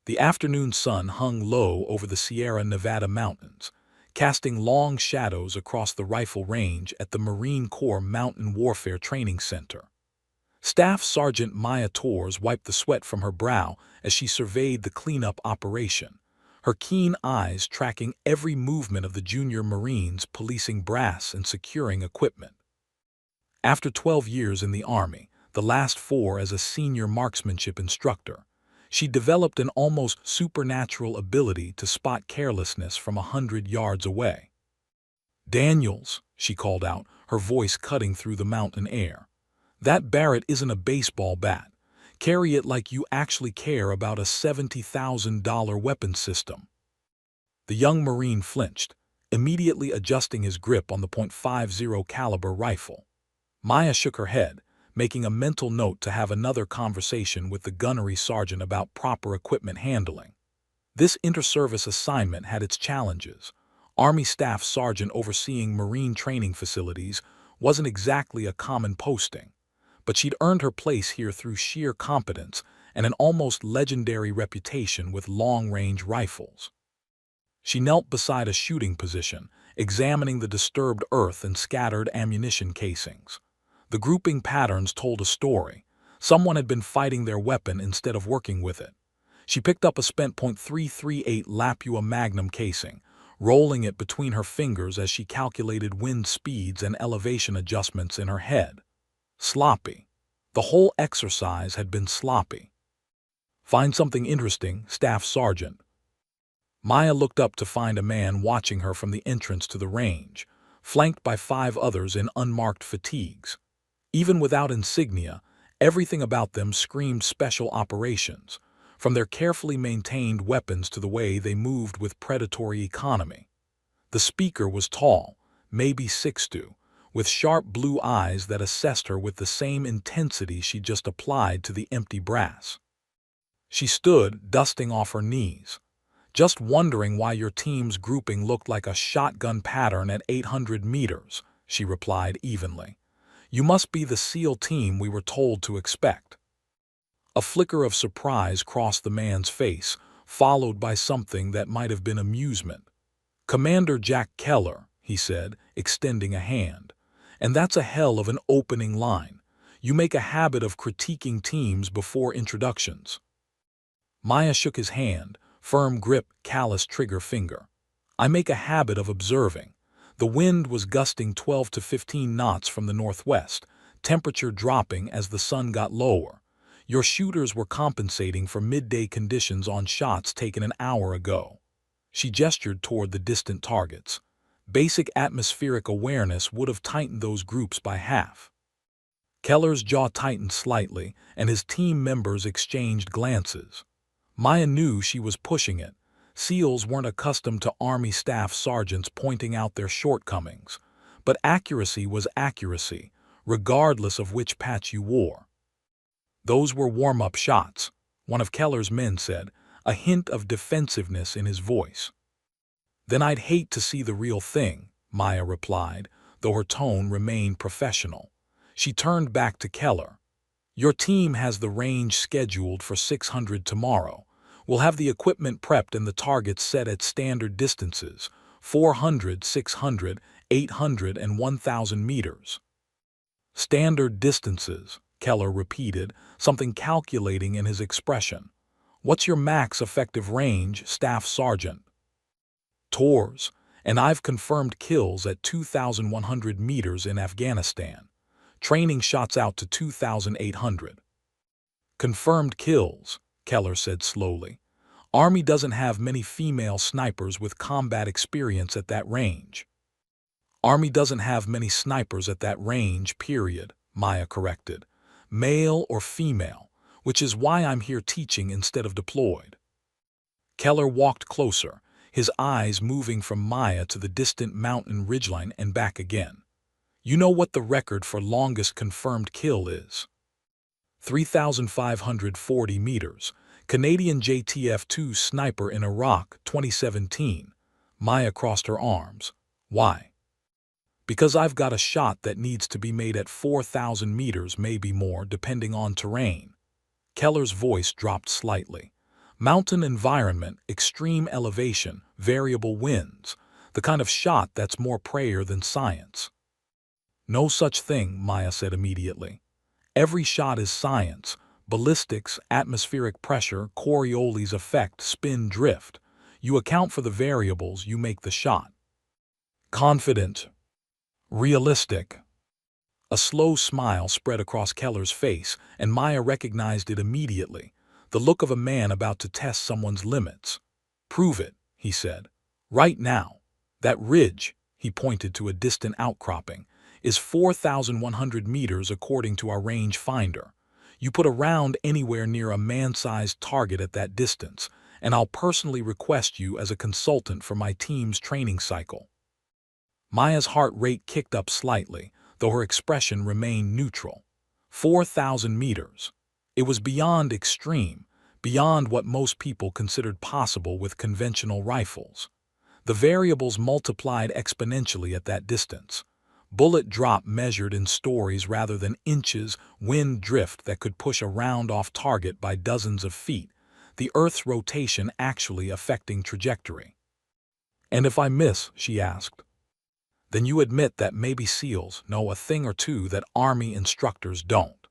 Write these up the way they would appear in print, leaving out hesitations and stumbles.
The afternoon sun hung low over the Sierra Nevada mountains, casting long shadows across the rifle range at the Marine Corps Mountain Warfare Training Center. Staff Sergeant Maya Torres wiped the sweat from her brow as she surveyed the cleanup operation, her keen eyes tracking every movement of the junior Marines policing brass and securing equipment. After 12 years in the Army, the last 4 as a senior marksmanship instructor, she developed an almost supernatural ability to spot carelessness from 100 yards away. "Daniels," she called out, her voice cutting through the mountain air. "That Barrett isn't a baseball bat. Carry it like you actually care about a $70,000 weapon system." The young Marine flinched, immediately adjusting his grip on the .50 caliber rifle. Maya shook her head, making a mental note to have another conversation with the gunnery sergeant about proper equipment handling. This inter-service assignment had its challenges. Army Staff Sergeant overseeing Marine training facilities wasn't exactly a common posting, but she'd earned her place here through sheer competence and an almost legendary reputation with long-range rifles. She knelt beside a shooting position, examining the disturbed earth and scattered ammunition casings. The grouping patterns told a story. Someone had been fighting their weapon instead of working with it. She picked up a spent .338 Lapua Magnum casing, rolling it between her fingers as she calculated wind speeds and elevation adjustments in her head. Sloppy. The whole exercise had been sloppy. "Find something interesting, Staff Sergeant." Maya looked up to find a man watching her from the entrance to the range, flanked by 5 others in unmarked fatigues. Even without insignia, everything about them screamed special operations, from their carefully maintained weapons to the way they moved with predatory economy. The speaker was tall, maybe 6'2", with sharp blue eyes that assessed her with the same intensity she just applied to the empty brass. She stood, dusting off her knees. "Just wondering why your team's grouping looked like a shotgun pattern at 800 meters, she replied evenly. "You must be the SEAL team we were told to expect." A flicker of surprise crossed the man's face, followed by something that might have been amusement. "Commander Jack Keller," he said, extending a hand. "And that's a hell of an opening line. You make a habit of critiquing teams before introductions." Maya shook his hand, firm grip, callous trigger finger. "I make a habit of observing." The wind was gusting 12 to 15 knots from the northwest, temperature dropping as the sun got lower. Your shooters were compensating for midday conditions on shots taken an hour ago. She gestured toward the distant targets. Basic atmospheric awareness would have tightened those groups by half. Keller's jaw tightened slightly, and his team members exchanged glances. Maya knew she was pushing it. SEALs weren't accustomed to Army Staff Sergeants pointing out their shortcomings, but accuracy was accuracy, regardless of which patch you wore. "Those were warm-up shots," one of Keller's men said, a hint of defensiveness in his voice. "Then I'd hate to see the real thing," Maya replied, though her tone remained professional. She turned back to Keller. "Your team has the range scheduled for 600 tomorrow. We'll have the equipment prepped and the targets set at standard distances, 400, 600, 800, and 1,000 meters. "Standard distances," Keller repeated, something calculating in his expression. "What's your max effective range, Staff Sergeant?" "Tours, and I've confirmed kills at 2,100 meters in Afghanistan. Training shots out to 2,800. "Confirmed kills," Keller said slowly. "Army doesn't have many female snipers with combat experience at that range." "Army doesn't have many snipers at that range, period," Maya corrected. "Male or female, which is why I'm here teaching instead of deployed." Keller walked closer, his eyes moving from Maya to the distant mountain ridgeline and back again. "You know what the record for longest confirmed kill is?" 3,540 meters. Canadian JTF-2 sniper in Iraq, 2017. Maya crossed her arms. "Why?" "Because I've got a shot that needs to be made at 4,000 meters, maybe more, depending on terrain." Keller's voice dropped slightly. Mountain environment, extreme elevation, variable winds, the kind of shot that's more prayer than science. No such thing, Maya said immediately. Every shot is science. Ballistics, atmospheric pressure, Coriolis effect, spin drift. You account for the variables, you make the shot. Confident. Realistic. A slow smile spread across Keller's face, and Maya recognized it immediately, the look of a man about to test someone's limits. Prove it, he said. Right now. That ridge, he pointed to a distant outcropping, is 4,100 meters according to our range finder. You put a round anywhere near a man-sized target at that distance, and I'll personally request you as a consultant for my team's training cycle. Maya's heart rate kicked up slightly, though her expression remained neutral. 4,000 meters. It was beyond extreme, beyond what most people considered possible with conventional rifles. The variables multiplied exponentially at that distance. Bullet drop measured in stories rather than inches, wind drift that could push a round off target by dozens of feet, the Earth's rotation actually affecting trajectory. And if I miss, she asked, then you admit that maybe SEALs know a thing or two that Army instructors don't.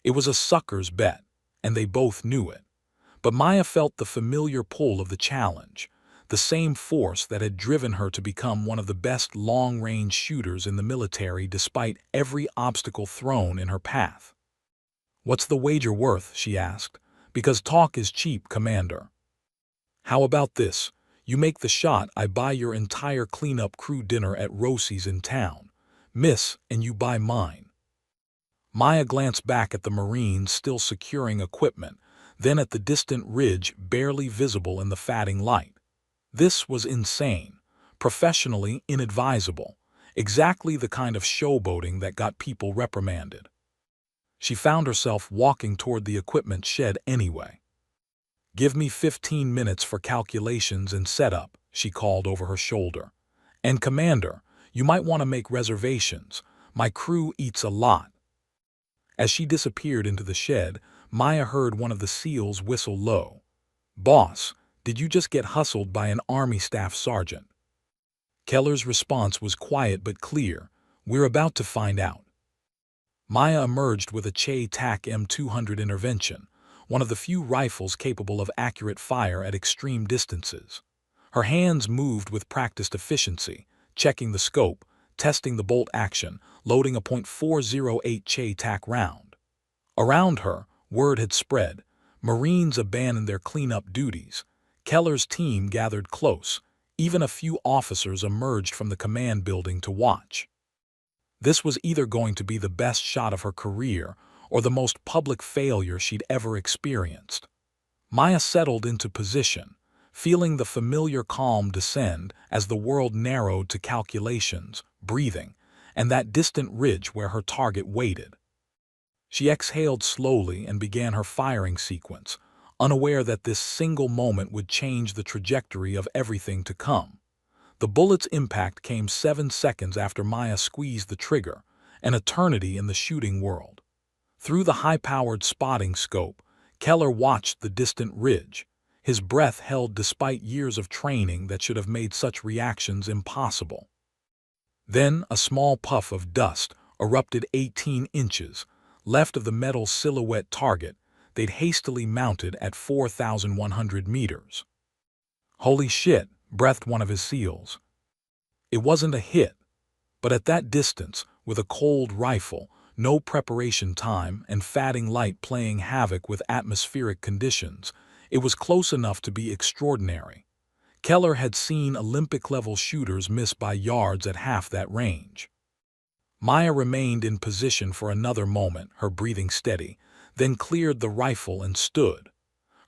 It was a sucker's bet, and they both knew it. But Maya felt the familiar pull of the challenge, the same force that had driven her to become one of the best long-range shooters in the military despite every obstacle thrown in her path. What's the wager worth, she asked, because talk is cheap, Commander. How about this? You make the shot, I buy your entire cleanup crew dinner at Rosie's in town. Miss, and you buy mine. Maya glanced back at the Marines still securing equipment, then at the distant ridge barely visible in the fading light. This was insane, professionally inadvisable, exactly the kind of showboating that got people reprimanded. She found herself walking toward the equipment shed anyway. Give me 15 minutes for calculations and setup, she called over her shoulder. And Commander, you might want to make reservations. My crew eats a lot. As she disappeared into the shed, Maya heard one of the SEALs whistle low. Boss, did you just get hustled by an Army staff sergeant? Keller's response was quiet but clear. We're about to find out. Maya emerged with a Che-Tak M200 intervention, one of the few rifles capable of accurate fire at extreme distances. Her hands moved with practiced efficiency, checking the scope, testing the bolt action, loading a .408 Che-Tak round. Around her, word had spread. Marines abandoned their cleanup duties. Keller's team gathered close. Even a few officers emerged from the command building to watch. This was either going to be the best shot of her career or the most public failure she'd ever experienced. Maya settled into position, feeling the familiar calm descend as the world narrowed to calculations, breathing, and that distant ridge where her target waited. She exhaled slowly and began her firing sequence, unaware that this single moment would change the trajectory of everything to come. The bullet's impact came 7 seconds after Maya squeezed the trigger, an eternity in the shooting world. Through the high-powered spotting scope, Keller watched the distant ridge, his breath held despite years of training that should have made such reactions impossible. Then a small puff of dust erupted 18 inches, left of the metal silhouette target they'd hastily mounted at 4,100 meters. Holy shit, breathed one of his SEALs. It wasn't a hit, but at that distance, with a cold rifle, no preparation time, and fading light playing havoc with atmospheric conditions, it was close enough to be extraordinary. Keller had seen Olympic-level shooters miss by yards at half that range. Maya remained in position for another moment, her breathing steady, then cleared the rifle and stood.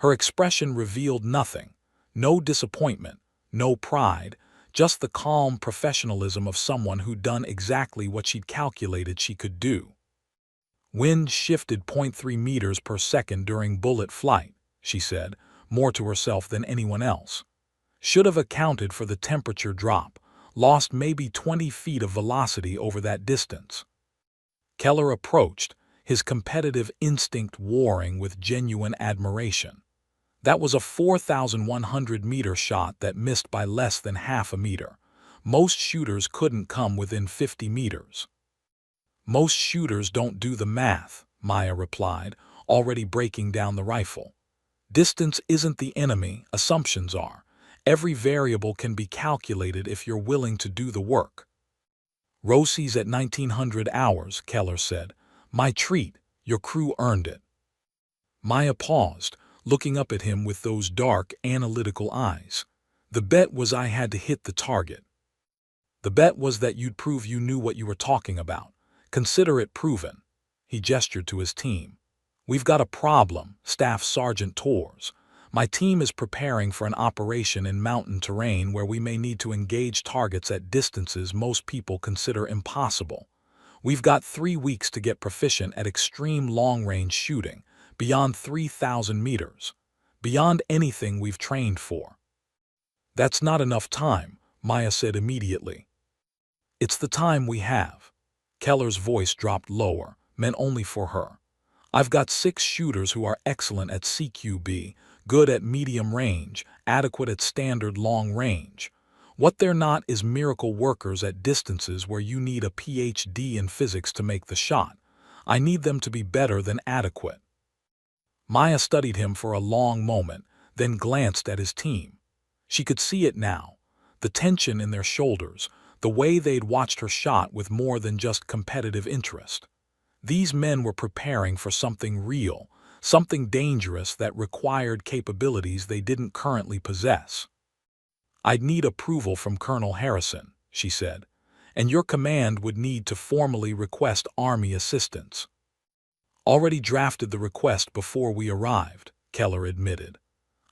Her expression revealed nothing, no disappointment, no pride, just the calm professionalism of someone who'd done exactly what she'd calculated she could do. Wind shifted 0.3 meters per second during bullet flight, she said, more to herself than anyone else. Should have accounted for the temperature drop, lost maybe 20 feet of velocity over that distance. Keller approached, his competitive instinct warring with genuine admiration. That was a 4,100-meter shot that missed by less than half a meter. Most shooters couldn't come within 50 meters. Most shooters don't do the math, Maya replied, already breaking down the rifle. Distance isn't the enemy, assumptions are. Every variable can be calculated if you're willing to do the work. Rosie's at 1900 hours, Keller said. My treat, your crew earned it. Maya paused, looking up at him with those dark, analytical eyes. The bet was I had to hit the target. The bet was that you'd prove you knew what you were talking about. Consider it proven. He gestured to his team. We've got a problem, Staff Sergeant Torres. My team is preparing for an operation in mountain terrain where we may need to engage targets at distances most people consider impossible. We've got 3 weeks to get proficient at extreme long-range shooting, beyond 3,000 meters, beyond anything we've trained for. That's not enough time, Maya said immediately. It's the time we have. Keller's voice dropped lower, meant only for her. I've got 6 shooters who are excellent at CQB, good at medium range, adequate at standard long range. What they're not is miracle workers at distances where you need a PhD in physics to make the shot. I need them to be better than adequate. Maya studied him for a long moment, then glanced at his team. She could see it now, the tension in their shoulders, the way they'd watched her shot with more than just competitive interest. These men were preparing for something real, something dangerous that required capabilities they didn't currently possess. I'd need approval from Colonel Harrison, she said, and your command would need to formally request Army assistance. Already drafted the request before we arrived, Keller admitted.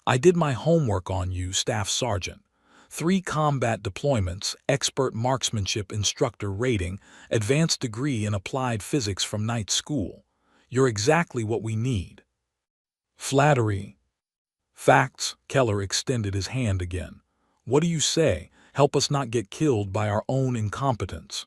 I did my homework on you, Staff Sergeant. 3 combat deployments, expert marksmanship instructor rating, advanced degree in applied physics from night school. You're exactly what we need. Flattery. Facts, Keller extended his hand again. What do you say? Help us not get killed by our own incompetence.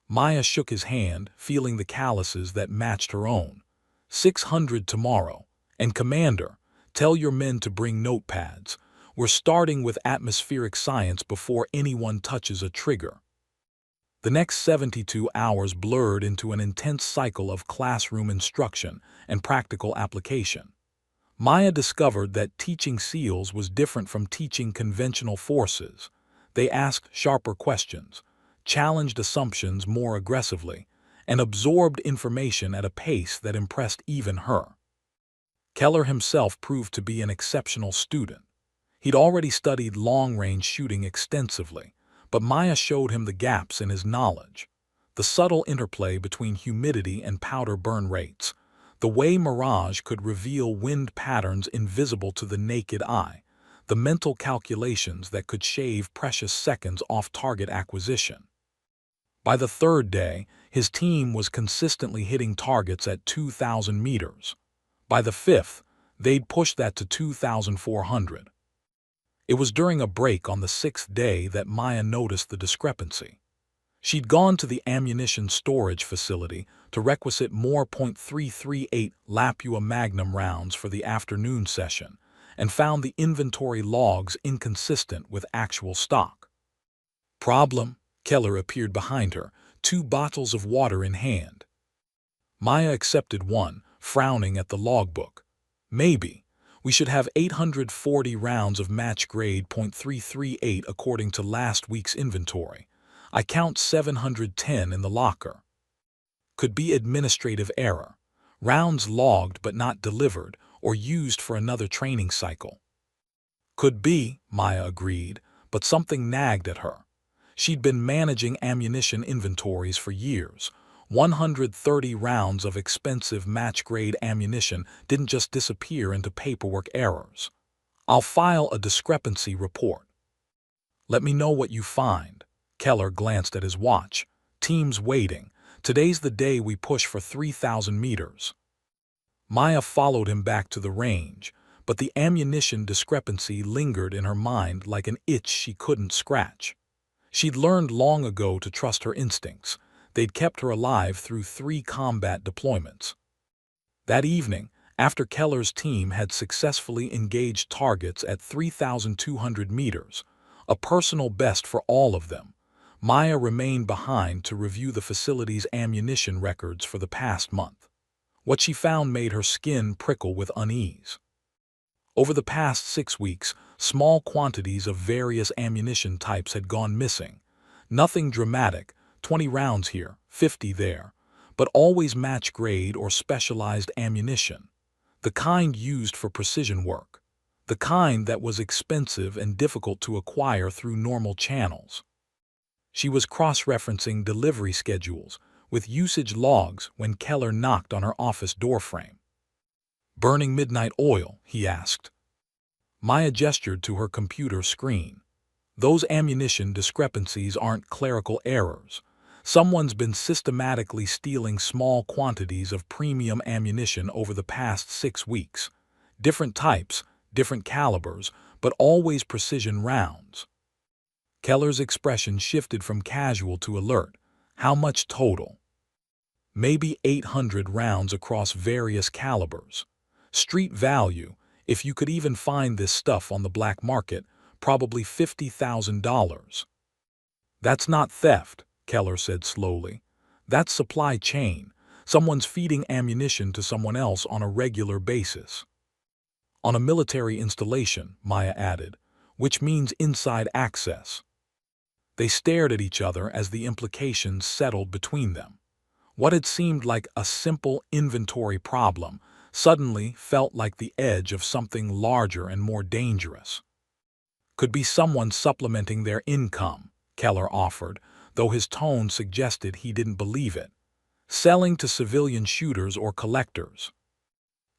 Maya shook his hand, feeling the calluses that matched her own. 600 tomorrow. And Commander, tell your men to bring notepads. We're starting with atmospheric science before anyone touches a trigger. The next 72 hours blurred into an intense cycle of classroom instruction and practical application. Maya discovered that teaching SEALs was different from teaching conventional forces. They asked sharper questions, challenged assumptions more aggressively, and absorbed information at a pace that impressed even her. Keller himself proved to be an exceptional student. He'd already studied long-range shooting extensively, but Maya showed him the gaps in his knowledge. The subtle interplay between humidity and powder burn rates, the way mirage could reveal wind patterns invisible to the naked eye, the mental calculations that could shave precious seconds off target acquisition. By the 3rd day, his team was consistently hitting targets at 2,000 meters. By the 5th, they'd pushed that to 2,400. It was during a break on the 6th day that Maya noticed the discrepancy. She'd gone to the ammunition storage facility to requisite more .338 Lapua Magnum rounds for the afternoon session and found the inventory logs inconsistent with actual stock. Problem? Keller appeared behind her, 2 bottles of water in hand. Maya accepted one, frowning at the logbook. Maybe. We should have 840 rounds of match-grade .338 according to last week's inventory. I count 710 in the locker. Could be administrative error. Rounds logged but not delivered or used for another training cycle. Could be, Maya agreed, but something nagged at her. She'd been managing ammunition inventories for years. 130 rounds of expensive match-grade ammunition didn't just disappear into paperwork errors. I'll file a discrepancy report. Let me know what you find. Keller glanced at his watch. Team's waiting. Today's the day we push for 3,000 meters. Maya followed him back to the range, but the ammunition discrepancy lingered in her mind like an itch she couldn't scratch. She'd learned long ago to trust her instincts. They'd kept her alive through 3 combat deployments. That evening, After Keller's team had successfully engaged targets at 3,200 meters, a personal best for all of them, Maya remained behind to review the facility's ammunition records for the past month. What she found made her skin prickle with unease. Over the past 6 weeks, small quantities of various ammunition types had gone missing. Nothing dramatic, 20 rounds here, 50 there, but always match grade or specialized ammunition. The kind used for precision work. The kind that was expensive and difficult to acquire through normal channels. She was cross-referencing delivery schedules with usage logs when Keller knocked on her office doorframe. "Burning midnight oil?" he asked. Maya gestured to her computer screen. "Those ammunition discrepancies aren't clerical errors. Someone's been systematically stealing small quantities of premium ammunition over the past 6 weeks. Different types, different calibers, but always precision rounds." Keller's expression shifted from casual to alert. "How much total?" "Maybe 800 rounds across various calibers. Street value, if you could even find this stuff on the black market, probably $50,000. "That's not theft," Keller said slowly. "That's supply chain. Someone's feeding ammunition to someone else on a regular basis." "On a military installation," Maya added, "which means inside access." They stared at each other as the implications settled between them. What had seemed like a simple inventory problem suddenly felt like the edge of something larger and more dangerous. "Could be someone supplementing their income," Keller offered, though his tone suggested he didn't believe it. "Selling to civilian shooters or collectors."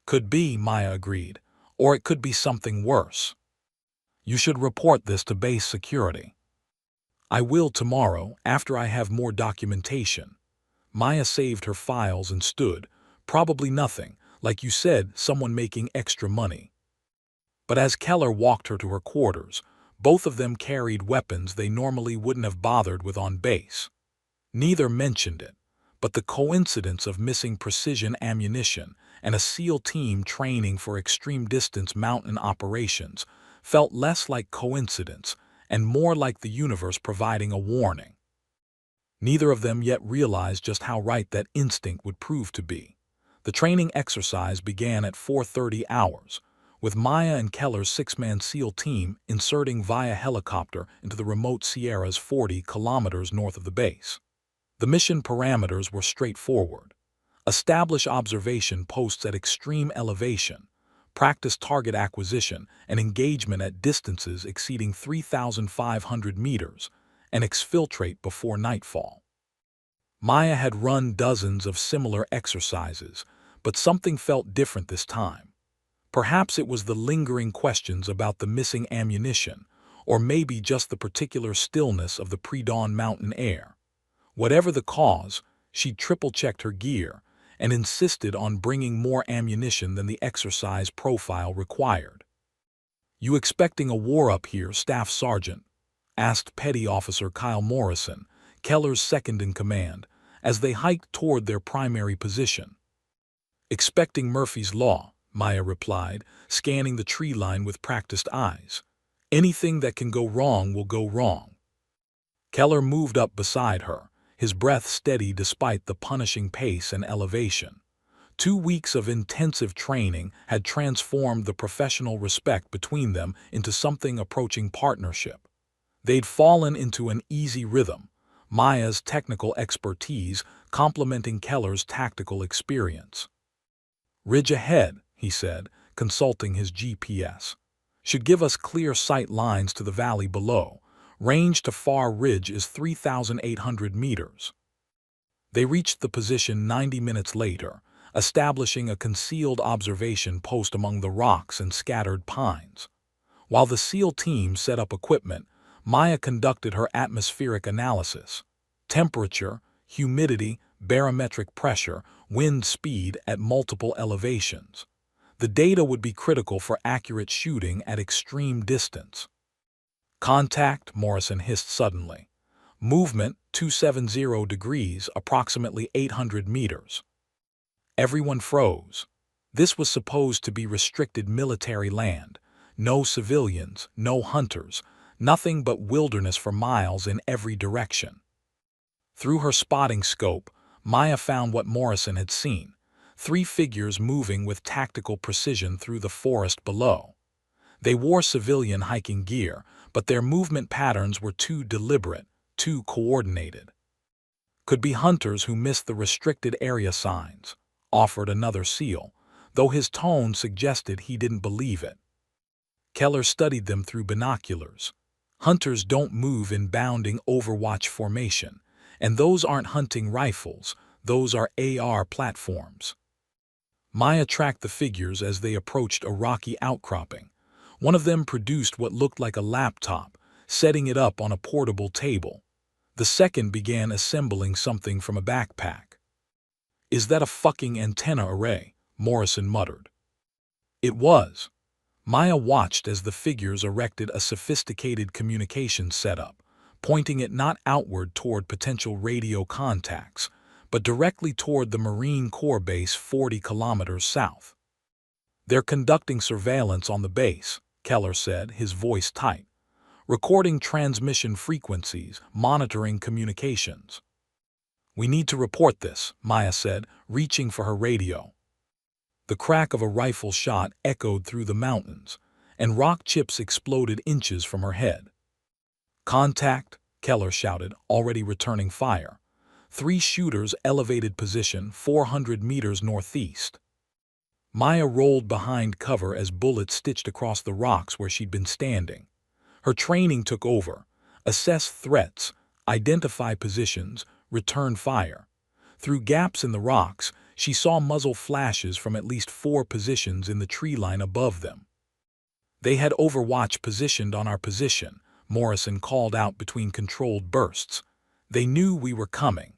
"Could be," Maya agreed, "or it could be something worse. You should report this to base security." "I will tomorrow, after I have more documentation." Maya saved her files and stood. "Probably nothing. Like you said, someone making extra money." But as Keller walked her to her quarters, both of them carried weapons they normally wouldn't have bothered with on base. Neither mentioned it, but the coincidence of missing precision ammunition and a SEAL team training for extreme distance mountain operations felt less like coincidence and more like the universe providing a warning. Neither of them yet realized just how right that instinct would prove to be. The training exercise began at 4:30 hours, with Maya and Keller's 6-man SEAL team inserting via helicopter into the remote Sierras 40 kilometers north of the base. The mission parameters were straightforward. Establish observation posts at extreme elevation, practice target acquisition and engagement at distances exceeding 3,500 meters, and exfiltrate before nightfall. Maya had run dozens of similar exercises, but something felt different this time. Perhaps it was the lingering questions about the missing ammunition, or maybe just the particular stillness of the pre-dawn mountain air. Whatever the cause, she triple-checked her gear and insisted on bringing more ammunition than the exercise profile required. "You expecting a war up here, Staff Sergeant?" asked Petty Officer Kyle Morrison, Keller's second-in-command, as they hiked toward their primary position. "Expecting Murphy's Law," Maya replied, scanning the tree line with practiced eyes. "Anything that can go wrong will go wrong." Keller moved up beside her, his breath steady despite the punishing pace and elevation. 2 weeks of intensive training had transformed the professional respect between them into something approaching partnership. They'd fallen into an easy rhythm, Maya's technical expertise complementing Keller's tactical experience. "Ridge ahead," he said, consulting his GPS. "Should give us clear sight lines to the valley below. Range to far ridge is 3,800 meters." They reached the position 90 minutes later, establishing a concealed observation post among the rocks and scattered pines. While the SEAL team set up equipment, Maya conducted her atmospheric analysis. Temperature, humidity, barometric pressure, wind speed at multiple elevations. The data would be critical for accurate shooting at extreme distance. "Contact," Morrison hissed suddenly. "Movement, 270 degrees, approximately 800 meters." Everyone froze. This was supposed to be restricted military land. No civilians, no hunters, nothing but wilderness for miles in every direction. Through her spotting scope, Maya found what Morrison had seen: 3 figures moving with tactical precision through the forest below. They wore civilian hiking gear, but their movement patterns were too deliberate, too coordinated. Could be hunters who missed the restricted area signs, offered another SEAL, though his tone suggested he didn't believe it. Keller studied them through binoculars. Hunters don't move in bounding Overwatch formation, and those aren't hunting rifles, those are AR platforms. Maya tracked the figures as they approached a rocky outcropping. One of them produced what looked like a laptop, setting it up on a portable table. The second began assembling something from a backpack. "Is that a fucking antenna array?" Morrison muttered. It was. Maya watched as the figures erected a sophisticated communications setup, pointing it not outward toward potential radio contacts, but directly toward the Marine Corps base 40 kilometers south. "They're conducting surveillance on the base," Keller said, his voice tight. "Recording transmission frequencies, monitoring communications." "We need to report this," Maya said, reaching for her radio. The crack of a rifle shot echoed through the mountains, and rock chips exploded inches from her head. "Contact," Keller shouted, already returning fire. 3 shooters, elevated position 400 meters northeast. Maya rolled behind cover as bullets stitched across the rocks where she'd been standing. Her training took over: assess threats, identify positions, return fire. Through gaps in the rocks, she saw muzzle flashes from at least 4 positions in the tree line above them. "They had Overwatch positioned on our position," Morrison called out between controlled bursts. "They knew we were coming."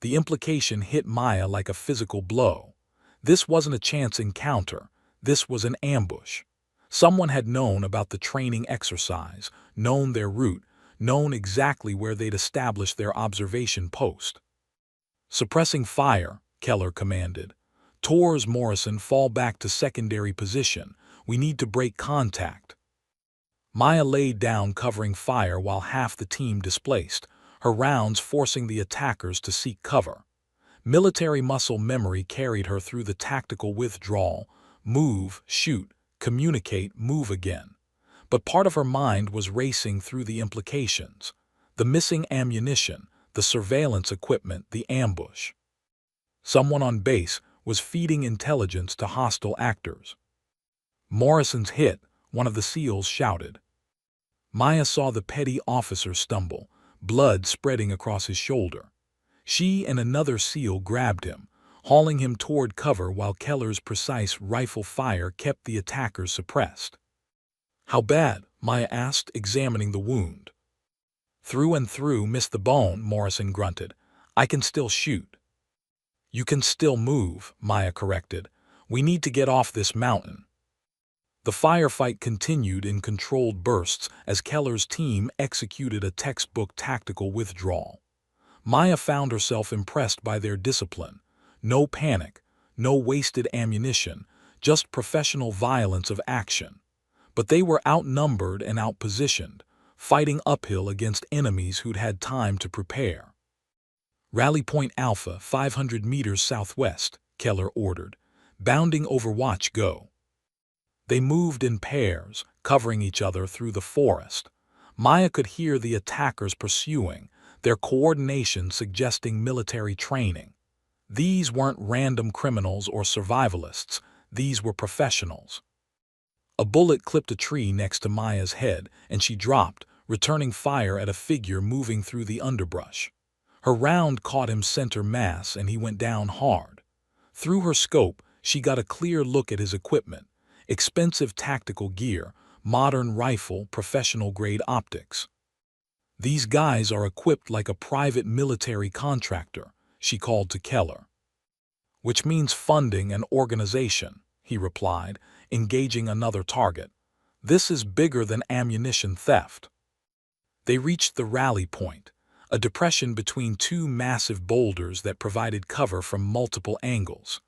The implication hit Maya like a physical blow. This wasn't a chance encounter, this was an ambush. Someone had known about the training exercise, known their route, known exactly where they'd established their observation post. "Suppressing fire," Keller commanded. "Torres, Morrison, fall back to secondary position. We need to break contact." Maya laid down, covering fire while half the team displaced, her rounds forcing the attackers to seek cover. Military muscle memory carried her through the tactical withdrawal: move, shoot, communicate, move again. But part of her mind was racing through the implications: the missing ammunition, the surveillance equipment, the ambush. Someone on base was feeding intelligence to hostile actors. "Morrison's hit," one of the SEALs shouted. Maya saw the petty officer stumble, blood spreading across his shoulder. She and another SEAL grabbed him, hauling him toward cover while Keller's precise rifle fire kept the attackers suppressed. "How bad?" Maya asked, examining the wound. "Through and through, missed the bone," Morrison grunted. "I can still shoot." "You can still move," Maya corrected. "We need to get off this mountain." The firefight continued in controlled bursts as Keller's team executed a textbook tactical withdrawal. Maya found herself impressed by their discipline. No panic, no wasted ammunition, just professional violence of action. But they were outnumbered and outpositioned, fighting uphill against enemies who'd had time to prepare. "Rally Point Alpha, 500 meters southwest," Keller ordered. "Bounding Overwatch, go." They moved in pairs, covering each other through the forest. Maya could hear the attackers pursuing, their coordination suggesting military training. These weren't random criminals or survivalists, these were professionals. A bullet clipped a tree next to Maya's head, and she dropped, returning fire at a figure moving through the underbrush. Her round caught him center mass, and he went down hard. Through her scope, she got a clear look at his equipment: expensive tactical gear, modern rifle, professional-grade optics. "These guys are equipped like a private military contractor," she called to Keller. "Which means funding and organization," he replied, engaging another target. "This is bigger than ammunition theft." They reached the rally point, a depression between 2 massive boulders that provided cover from multiple angles.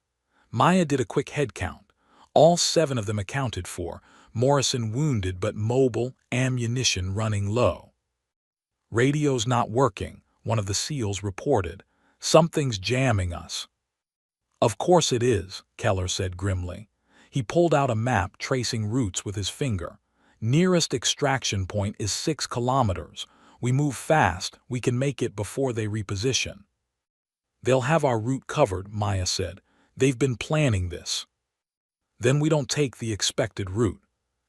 Maya did a quick head count. All 7 of them accounted for. Morrison wounded but mobile, ammunition running low. "Radio's not working," one of the SEALs reported. "Something's jamming us." "Of course it is," Keller said grimly. He pulled out a map tracing routes with his finger. "Nearest extraction point is 6 kilometers. We move fast, we can make it before they reposition." "They'll have our route covered," Maya said. "They've been planning this." "Then we don't take the expected route."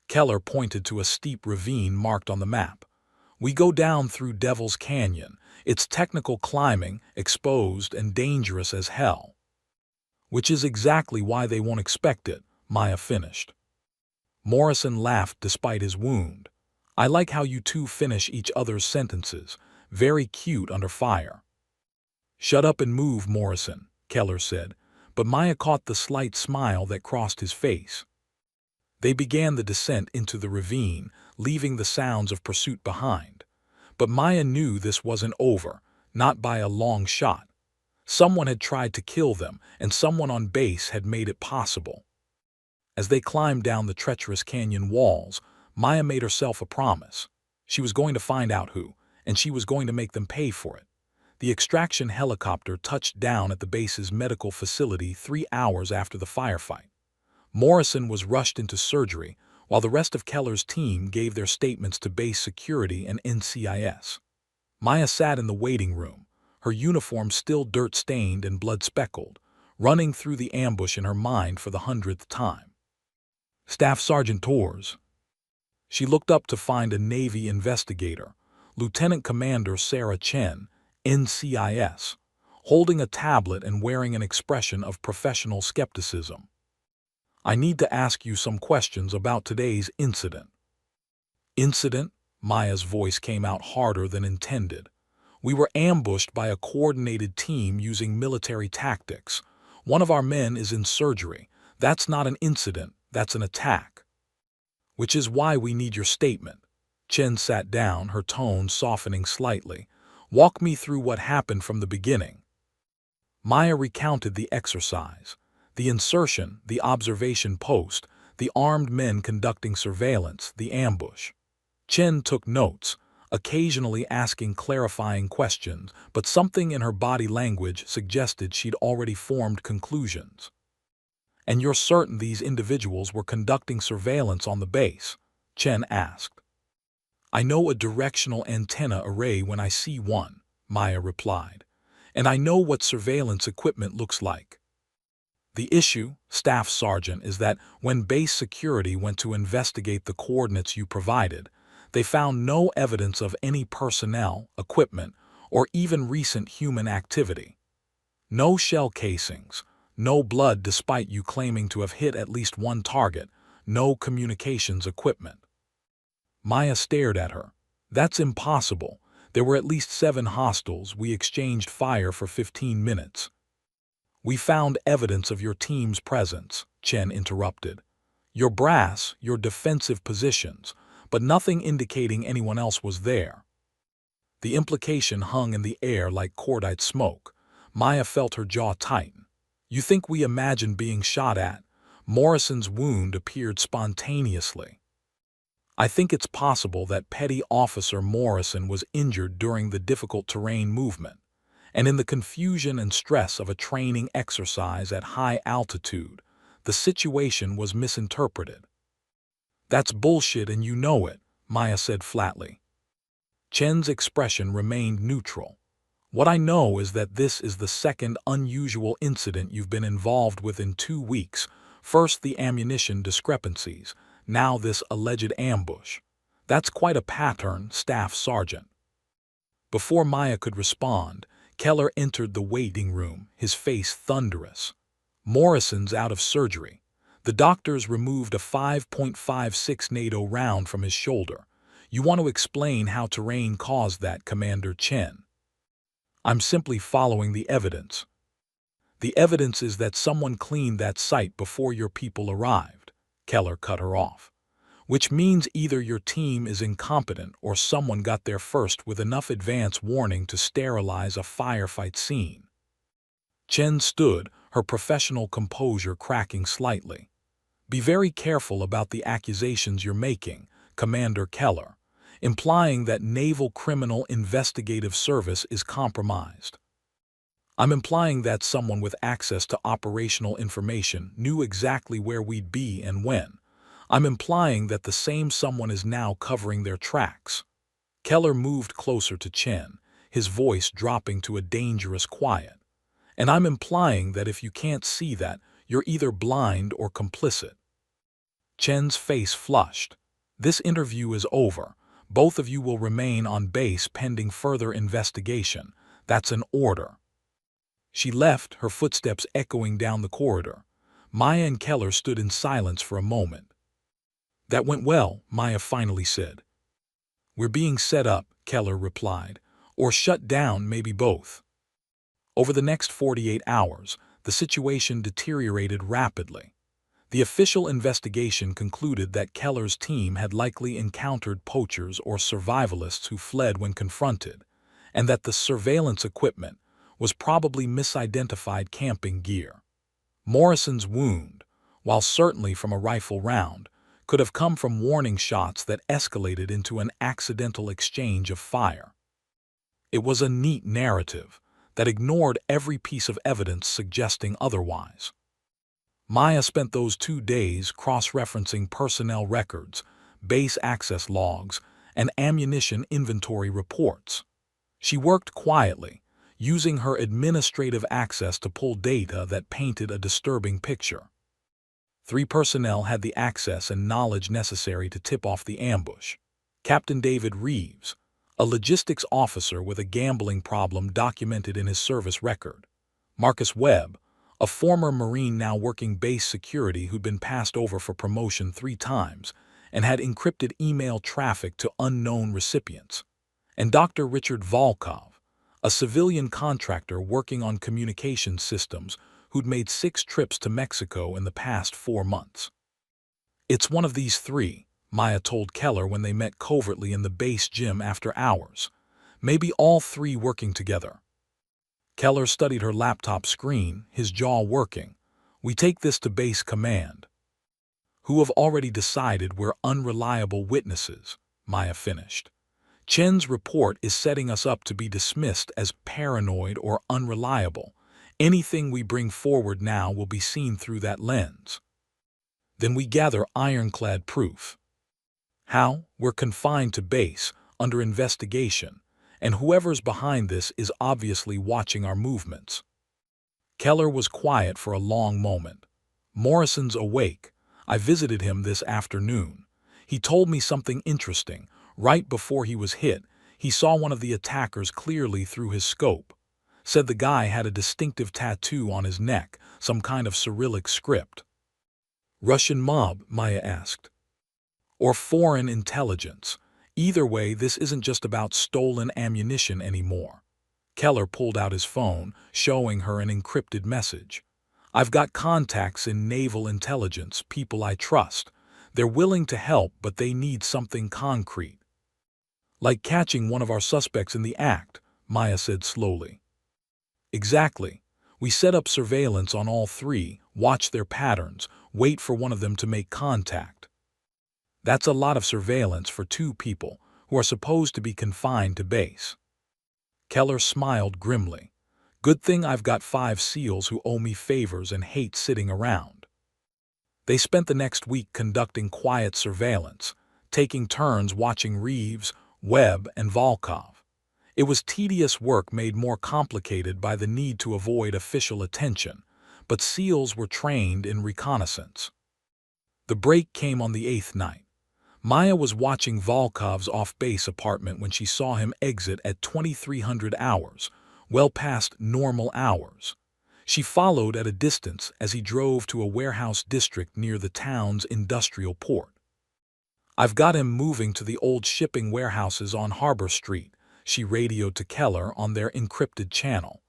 Keller pointed to a steep ravine marked on the map. "We go down through Devil's Canyon. It's technical climbing, exposed and dangerous as hell." "Which is exactly why they won't expect it," Maya finished. Morrison laughed despite his wound. "I like how you two finish each other's sentences. Very cute under fire." "Shut up and move, Morrison," Keller said, but Maya caught the slight smile that crossed his face. They began the descent into the ravine, leaving the sounds of pursuit behind. But Maya knew this wasn't over, not by a long shot. Someone had tried to kill them, and someone on base had made it possible. As they climbed down the treacherous canyon walls, Maya made herself a promise. She was going to find out who, and she was going to make them pay for it. The extraction helicopter touched down at the base's medical facility 3 hours after the firefight. Morrison was rushed into surgery, while the rest of Keller's team gave their statements to base security and NCIS. Maya sat in the waiting room, her uniform still dirt-stained and blood-speckled, running through the ambush in her mind for the 100th time. "Staff Sergeant Torres." She looked up to find a Navy investigator, Lieutenant Commander Sarah Chen, NCIS, holding a tablet and wearing an expression of professional skepticism. "I need to ask you some questions about today's incident." "Incident?" Maya's voice came out harder than intended. "We were ambushed by a coordinated team using military tactics. One of our men is in surgery. That's not an incident, that's an attack." "Which is why we need your statement." Chen sat down, her tone softening slightly. "Walk me through what happened from the beginning." Maya recounted the exercise. The insertion, the observation post, the armed men conducting surveillance, the ambush. Chen took notes, occasionally asking clarifying questions, but something in her body language suggested she'd already formed conclusions. "And you're certain these individuals were conducting surveillance on the base?" Chen asked. "I know a directional antenna array when I see one," Maya replied. "And I know what surveillance equipment looks like." "The issue, Staff Sergeant, is that when base security went to investigate the coordinates you provided, they found no evidence of any personnel, equipment, or even recent human activity. No shell casings, no blood despite you claiming to have hit at least one target, no communications equipment." Maya stared at her. "That's impossible. There were at least 7 hostiles. We exchanged fire for 15 minutes. "We found evidence of your team's presence," Chen interrupted. "Your brass, your defensive positions, but nothing indicating anyone else was there." The implication hung in the air like cordite smoke. Maya felt her jaw tighten. "You think we imagined being shot at?" Morrison's wound appeared spontaneously. "I think it's possible that Petty Officer Morrison was injured during the difficult terrain movement, and in the confusion and stress of a training exercise at high altitude, the situation was misinterpreted." "That's bullshit and you know it," Maya said flatly. Chen's expression remained neutral. "What I know is that this is the second unusual incident you've been involved with in 2 weeks. First the ammunition discrepancies, now this alleged ambush. That's quite a pattern, Staff Sergeant." Before Maya could respond, Keller entered the waiting room, his face thunderous. "Morrison's out of surgery. The doctors removed a 5.56 NATO round from his shoulder. You want to explain how terrain caused that, Commander Chen?" "I'm simply following the evidence." "The evidence is that someone cleaned that site before your people arrived," Keller cut her off. "Which means either your team is incompetent or someone got there first with enough advance warning to sterilize a firefight scene." Chen stood, her professional composure cracking slightly. "Be very careful about the accusations you're making, Commander Keller," implying that Naval Criminal Investigative Service is compromised. "I'm implying that someone with access to operational information knew exactly where we'd be and when. I'm implying that the same someone is now covering their tracks." Keller moved closer to Chen, his voice dropping to a dangerous quiet. "And I'm implying that if you can't see that, you're either blind or complicit." Chen's face flushed. "This interview is over. Both of you will remain on base pending further investigation. That's an order." She left, her footsteps echoing down the corridor. Maya and Keller stood in silence for a moment. "That went well," Maya finally said. "We're being set up," Keller replied. "Or shut down, maybe both." Over the next 48 hours, the situation deteriorated rapidly. The official investigation concluded that Keller's team had likely encountered poachers or survivalists who fled when confronted, and that the surveillance equipment was probably misidentified camping gear. Morrison's wound, while certainly from a rifle round, could have come from warning shots that escalated into an accidental exchange of fire. It was a neat narrative that ignored every piece of evidence suggesting otherwise. Maya spent those 2 days cross-referencing personnel records, base access logs, and ammunition inventory reports. She worked quietly, using her administrative access to pull data that painted a disturbing picture. 3 personnel had the access and knowledge necessary to tip off the ambush. Captain David Reeves, a logistics officer with a gambling problem documented in his service record. Marcus Webb, a former Marine now working base security who'd been passed over for promotion 3 times and had encrypted email traffic to unknown recipients. And Dr. Richard Volkov, a civilian contractor working on communication systems who'd made 6 trips to Mexico in the past 4 months. "It's one of these 3, Maya told Keller when they met covertly in the base gym after hours. "Maybe all 3 working together." Keller studied her laptop screen, his jaw working. "We take this to base command, who have already decided we're unreliable witnesses," Maya finished. "Chen's report is setting us up to be dismissed as paranoid or unreliable. Anything we bring forward now will be seen through that lens. Then we gather ironclad proof. How? We're confined to base, under investigation, and whoever's behind this is obviously watching our movements." Keller was quiet for a long moment. "Morrison's awake. I visited him this afternoon. He told me something interesting. Right before he was hit, he saw one of the attackers clearly through his scope. Said the guy had a distinctive tattoo on his neck, some kind of Cyrillic script." "Russian mob?" Maya asked. "Or foreign intelligence. Either way, this isn't just about stolen ammunition anymore." Keller pulled out his phone, showing her an encrypted message. "I've got contacts in naval intelligence, people I trust. They're willing to help, but they need something concrete." "Like catching one of our suspects in the act," Maya said slowly. "Exactly. We set up surveillance on all 3, watch their patterns, wait for one of them to make contact. That's a lot of surveillance for 2 people who are supposed to be confined to base." Keller smiled grimly. "Good thing I've got 5 SEALs who owe me favors and hate sitting around." They spent the next week conducting quiet surveillance, taking turns watching Reeves, Webb, and Volkov. It was tedious work made more complicated by the need to avoid official attention, but SEALs were trained in reconnaissance. The break came on the 8th night. Maya was watching Volkov's off-base apartment when she saw him exit at 2300 hours, well past normal hours. She followed at a distance as he drove to a warehouse district near the town's industrial port. "I've got him moving to the old shipping warehouses on Harbor Street," she radioed to Keller on their encrypted channel.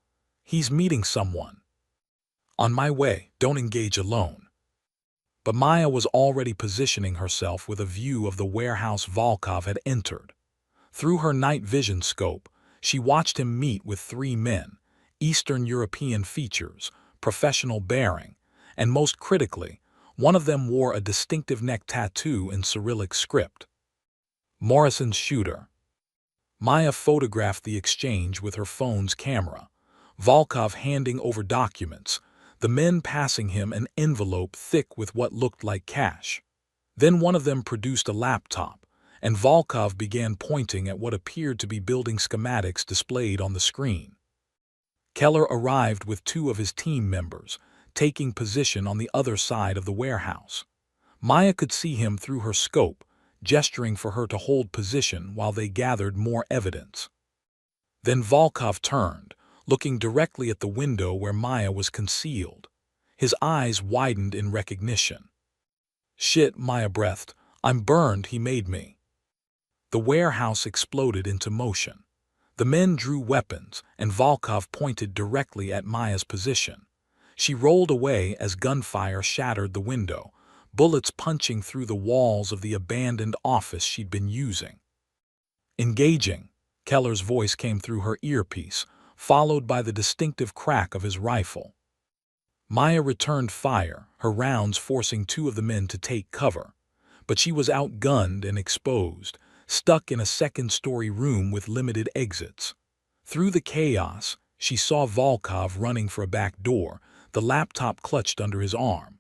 "He's meeting someone." "On my way, don't engage alone." But Maya was already positioning herself with a view of the warehouse Volkov had entered. Through her night vision scope, she watched him meet with 3 men, Eastern European features, professional bearing, and most critically, one of them wore a distinctive neck tattoo in Cyrillic script. Morrison's shooter. Maya photographed the exchange with her phone's camera, Volkov handing over documents, the men passing him an envelope thick with what looked like cash. Then one of them produced a laptop, and Volkov began pointing at what appeared to be building schematics displayed on the screen. Keller arrived with two of his team members, taking position on the other side of the warehouse. Maya could see him through her scope, gesturing for her to hold position while they gathered more evidence. Then Volkov turned, looking directly at the window where Maya was concealed. His eyes widened in recognition. "Shit," Maya breathed. "I'm burned, he made me." The warehouse exploded into motion. The men drew weapons, and Volkov pointed directly at Maya's position. She rolled away as gunfire shattered the window, bullets punching through the walls of the abandoned office she'd been using. "Engaging," Keller's voice came through her earpiece, followed by the distinctive crack of his rifle. Maya returned fire, her rounds forcing two of the men to take cover. But she was outgunned and exposed, stuck in a second-story room with limited exits. Through the chaos, she saw Volkov running for a back door, the laptop clutched under his arm.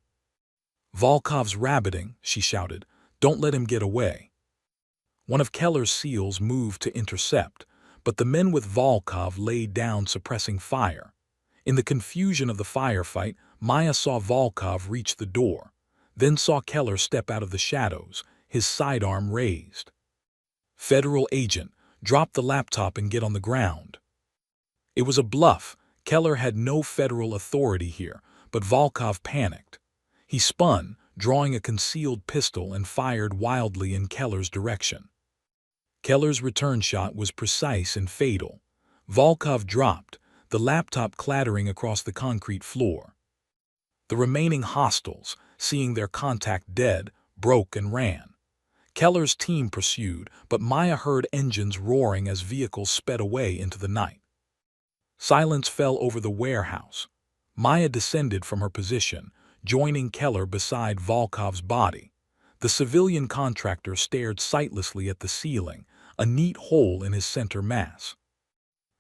"Volkov's rabbiting," she shouted. "Don't let him get away." One of Keller's SEALs moved to intercept, but the men with Volkov laid down, suppressing fire. In the confusion of the firefight, Maya saw Volkov reach the door, then saw Keller step out of the shadows, his sidearm raised. "Federal agent, drop the laptop and get on the ground." It was a bluff. Keller had no federal authority here, but Volkov panicked. He spun, drawing a concealed pistol, and fired wildly in Keller's direction. Keller's return shot was precise and fatal. Volkov dropped, the laptop clattering across the concrete floor. The remaining hostiles, seeing their contact dead, broke and ran. Keller's team pursued, but Maya heard engines roaring as vehicles sped away into the night. Silence fell over the warehouse. Maya descended from her position, joining Keller beside Volkov's body. The civilian contractor stared sightlessly at the ceiling, a neat hole in his center mass.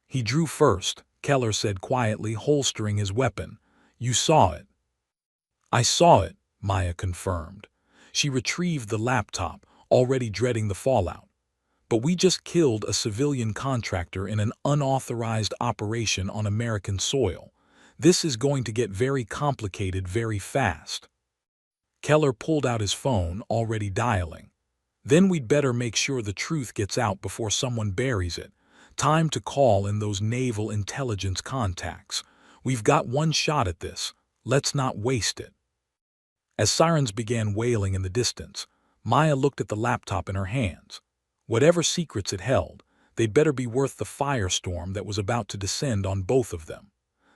"He drew first," Keller said quietly, holstering his weapon. "You saw it." "I saw it," Maya confirmed. She retrieved the laptop, already dreading the fallout. "But we just killed a civilian contractor in an unauthorized operation on American soil. This is going to get very complicated very fast." Keller pulled out his phone, already dialing. "Then we'd better make sure the truth gets out before someone buries it. Time to call in those naval intelligence contacts. We've got one shot at this. Let's not waste it." As sirens began wailing in the distance, Maya looked at the laptop in her hands. Whatever secrets it held, they'd better be worth the firestorm that was about to descend on both of them.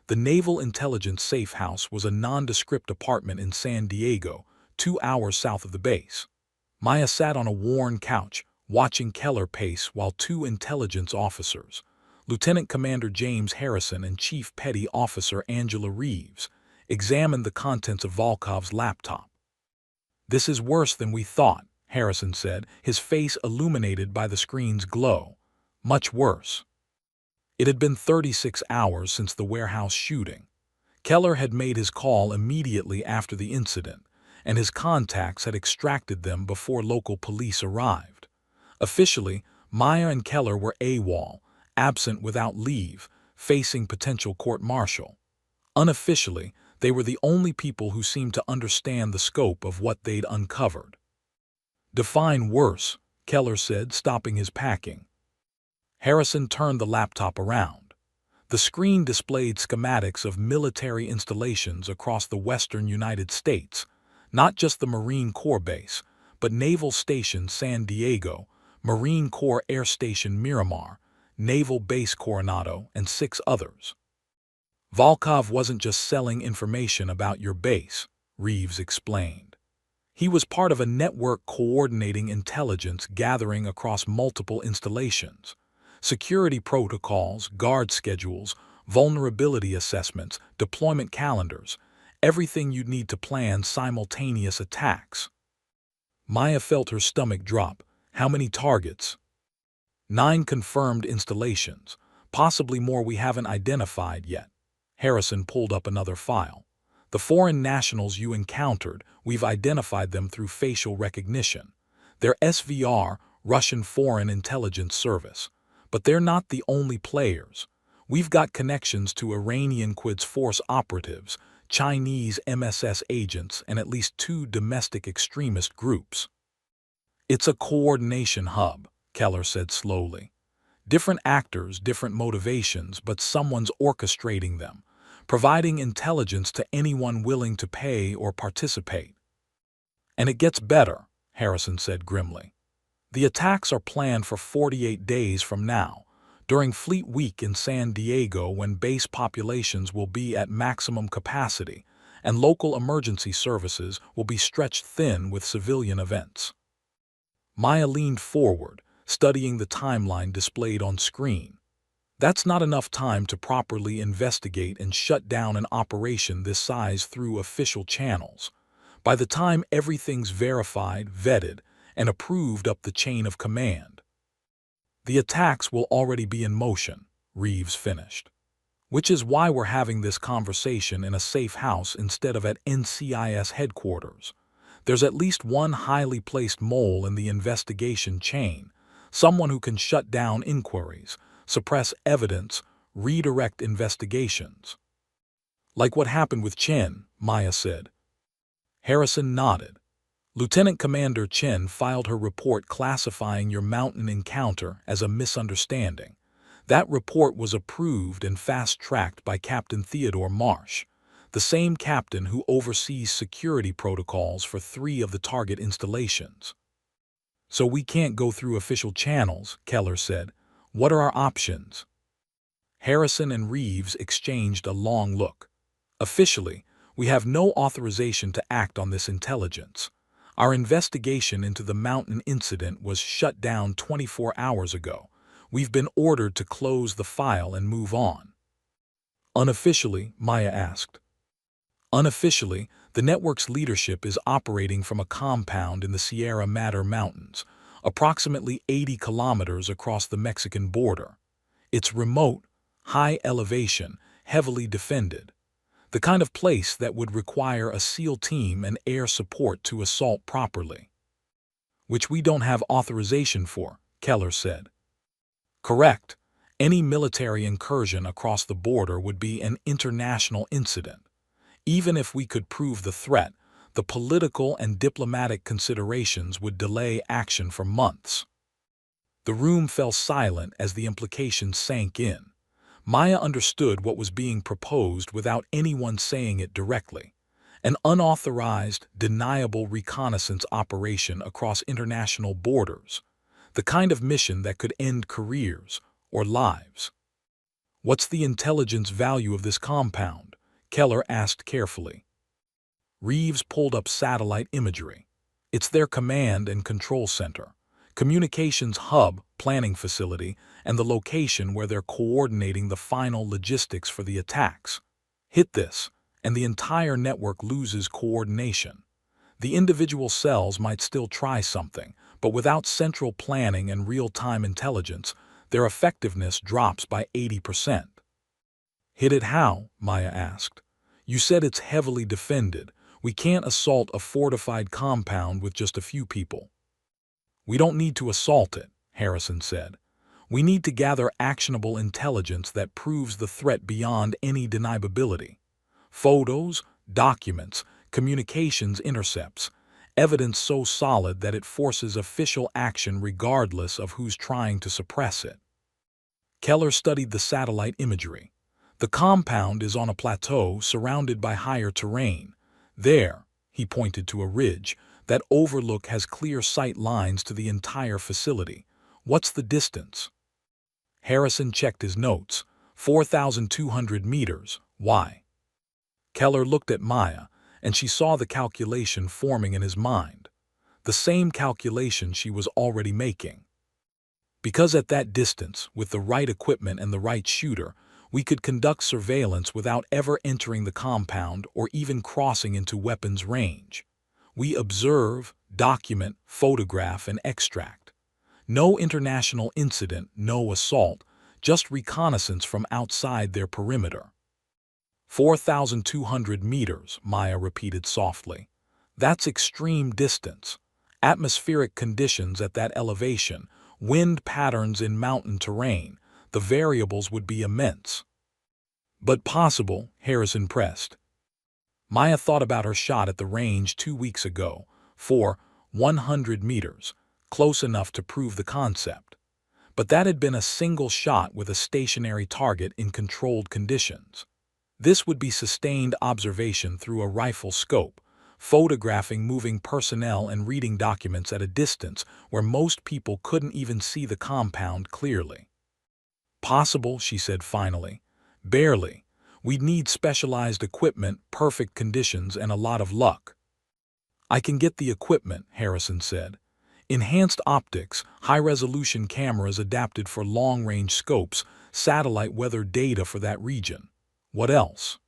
The Naval Intelligence Safe House was a nondescript apartment in San Diego, 2 hours south of the base. Maya sat on a worn couch, watching Keller pace while two intelligence officers, Lieutenant Commander James Harrison and Chief Petty Officer Angela Reeves, examined the contents of Volkov's laptop. "This is worse than we thought," Harrison said, his face illuminated by the screen's glow. "Much worse." It had been 36 hours since the warehouse shooting. Keller had made his call immediately after the incident, and his contacts had extracted them before local police arrived. Officially, Maya and Keller were AWOL, absent without leave, facing potential court-martial. Unofficially, they were the only people who seemed to understand the scope of what they'd uncovered. "Define worse," Keller said, stopping his packing. Harrison turned the laptop around. The screen displayed schematics of military installations across the western United States, not just the Marine Corps base, but Naval Station San Diego, Marine Corps Air Station Miramar, Naval Base Coronado, and 6 others. "Volkov wasn't just selling information about your base," Reeves explained. "He was part of a network coordinating intelligence gathering across multiple installations. Security protocols, guard schedules, vulnerability assessments, deployment calendars, everything you'd need to plan simultaneous attacks. Maya felt her stomach drop. How many targets? 9 confirmed installations, possibly more we haven't identified yet. Harrison pulled up another file. The foreign nationals you encountered, we've identified them through facial recognition. They're SVR, Russian Foreign Intelligence Service. But they're not the only players. We've got connections to Iranian Quds Force operatives, Chinese MSS agents, and at least 2 domestic extremist groups. It's a coordination hub, Keller said slowly. Different actors, different motivations, but someone's orchestrating them, providing intelligence to anyone willing to pay or participate. And it gets better, Harrison said grimly. The attacks are planned for 48 days from now, during Fleet Week in San Diego, when base populations will be at maximum capacity and local emergency services will be stretched thin with civilian events. Maya leaned forward, studying the timeline displayed on screen. That's not enough time to properly investigate and shut down an operation this size through official channels. By the time everything's verified, vetted, and approved up the chain of command, the attacks will already be in motion, Reeves finished. Which is why we're having this conversation in a safe house instead of at NCIS headquarters. There's at least one highly placed mole in the investigation chain, someone who can shut down inquiries, suppress evidence, redirect investigations. Like what happened with Chen, Maya said. Harrison nodded. Lieutenant Commander Chen filed her report classifying your mountain encounter as a misunderstanding. That report was approved and fast-tracked by Captain Theodore Marsh, the same captain who oversees security protocols for 3 of the target installations. So we can't go through official channels, Keller said. What are our options? Harrison and Reeves exchanged a long look. Officially, we have no authorization to act on this intelligence. Our investigation into the mountain incident was shut down 24 hours ago. We've been ordered to close the file and move on. Unofficially, Maya asked. Unofficially, the network's leadership is operating from a compound in the Sierra Madre Mountains, approximately 80 kilometers across the Mexican border. It's remote, high elevation, heavily defended. The kind of place that would require a SEAL team and air support to assault properly. Which we don't have authorization for, Keller said. Correct. Any military incursion across the border would be an international incident. Even if we could prove the threat, the political and diplomatic considerations would delay action for months. The room fell silent as the implications sank in. Maya understood what was being proposed without anyone saying it directly. An unauthorized, deniable reconnaissance operation across international borders. The kind of mission that could end careers or lives. What's the intelligence value of this compound? Keller asked carefully. Reeves pulled up satellite imagery. It's their command and control center, communications hub, planning facility, and the location where they're coordinating the final logistics for the attacks. Hit this, and the entire network loses coordination. The individual cells might still try something, but without central planning and real-time intelligence, their effectiveness drops by 80%. Hit it how? Maya asked. You said it's heavily defended. We can't assault a fortified compound with just a few people. We don't need to assault it, Harrison said. We need to gather actionable intelligence that proves the threat beyond any deniability. Photos, documents, communications intercepts, evidence so solid that it forces official action regardless of who's trying to suppress it. Keller studied the satellite imagery. The compound is on a plateau surrounded by higher terrain. There, he pointed to a ridge, that overlook has clear sight lines to the entire facility. What's the distance? Harrison checked his notes. 4,200 meters. Why? Keller looked at Maya, and she saw the calculation forming in his mind. The same calculation she was already making. Because at that distance, with the right equipment and the right shooter, We could conduct surveillance without ever entering the compound or even crossing into weapons range. We observe, document, photograph, and extract. No international incident, no assault, just reconnaissance from outside their perimeter. 4,200 meters, Maya repeated softly. That's extreme distance. Atmospheric conditions at that elevation, wind patterns in mountain terrain, the variables would be immense. But possible, Harrison pressed. Maya thought about her shot at the range 2 weeks ago, for 100 meters, close enough to prove the concept. But that had been a single shot with a stationary target in controlled conditions. This would be sustained observation through a rifle scope, photographing moving personnel and reading documents at a distance where most people couldn't even see the compound clearly. Possible, she said finally. Barely. We'd need specialized equipment, perfect conditions, and a lot of luck. I can get the equipment, Harrison said. Enhanced optics, high-resolution cameras adapted for long-range scopes, satellite weather data for that region. What else?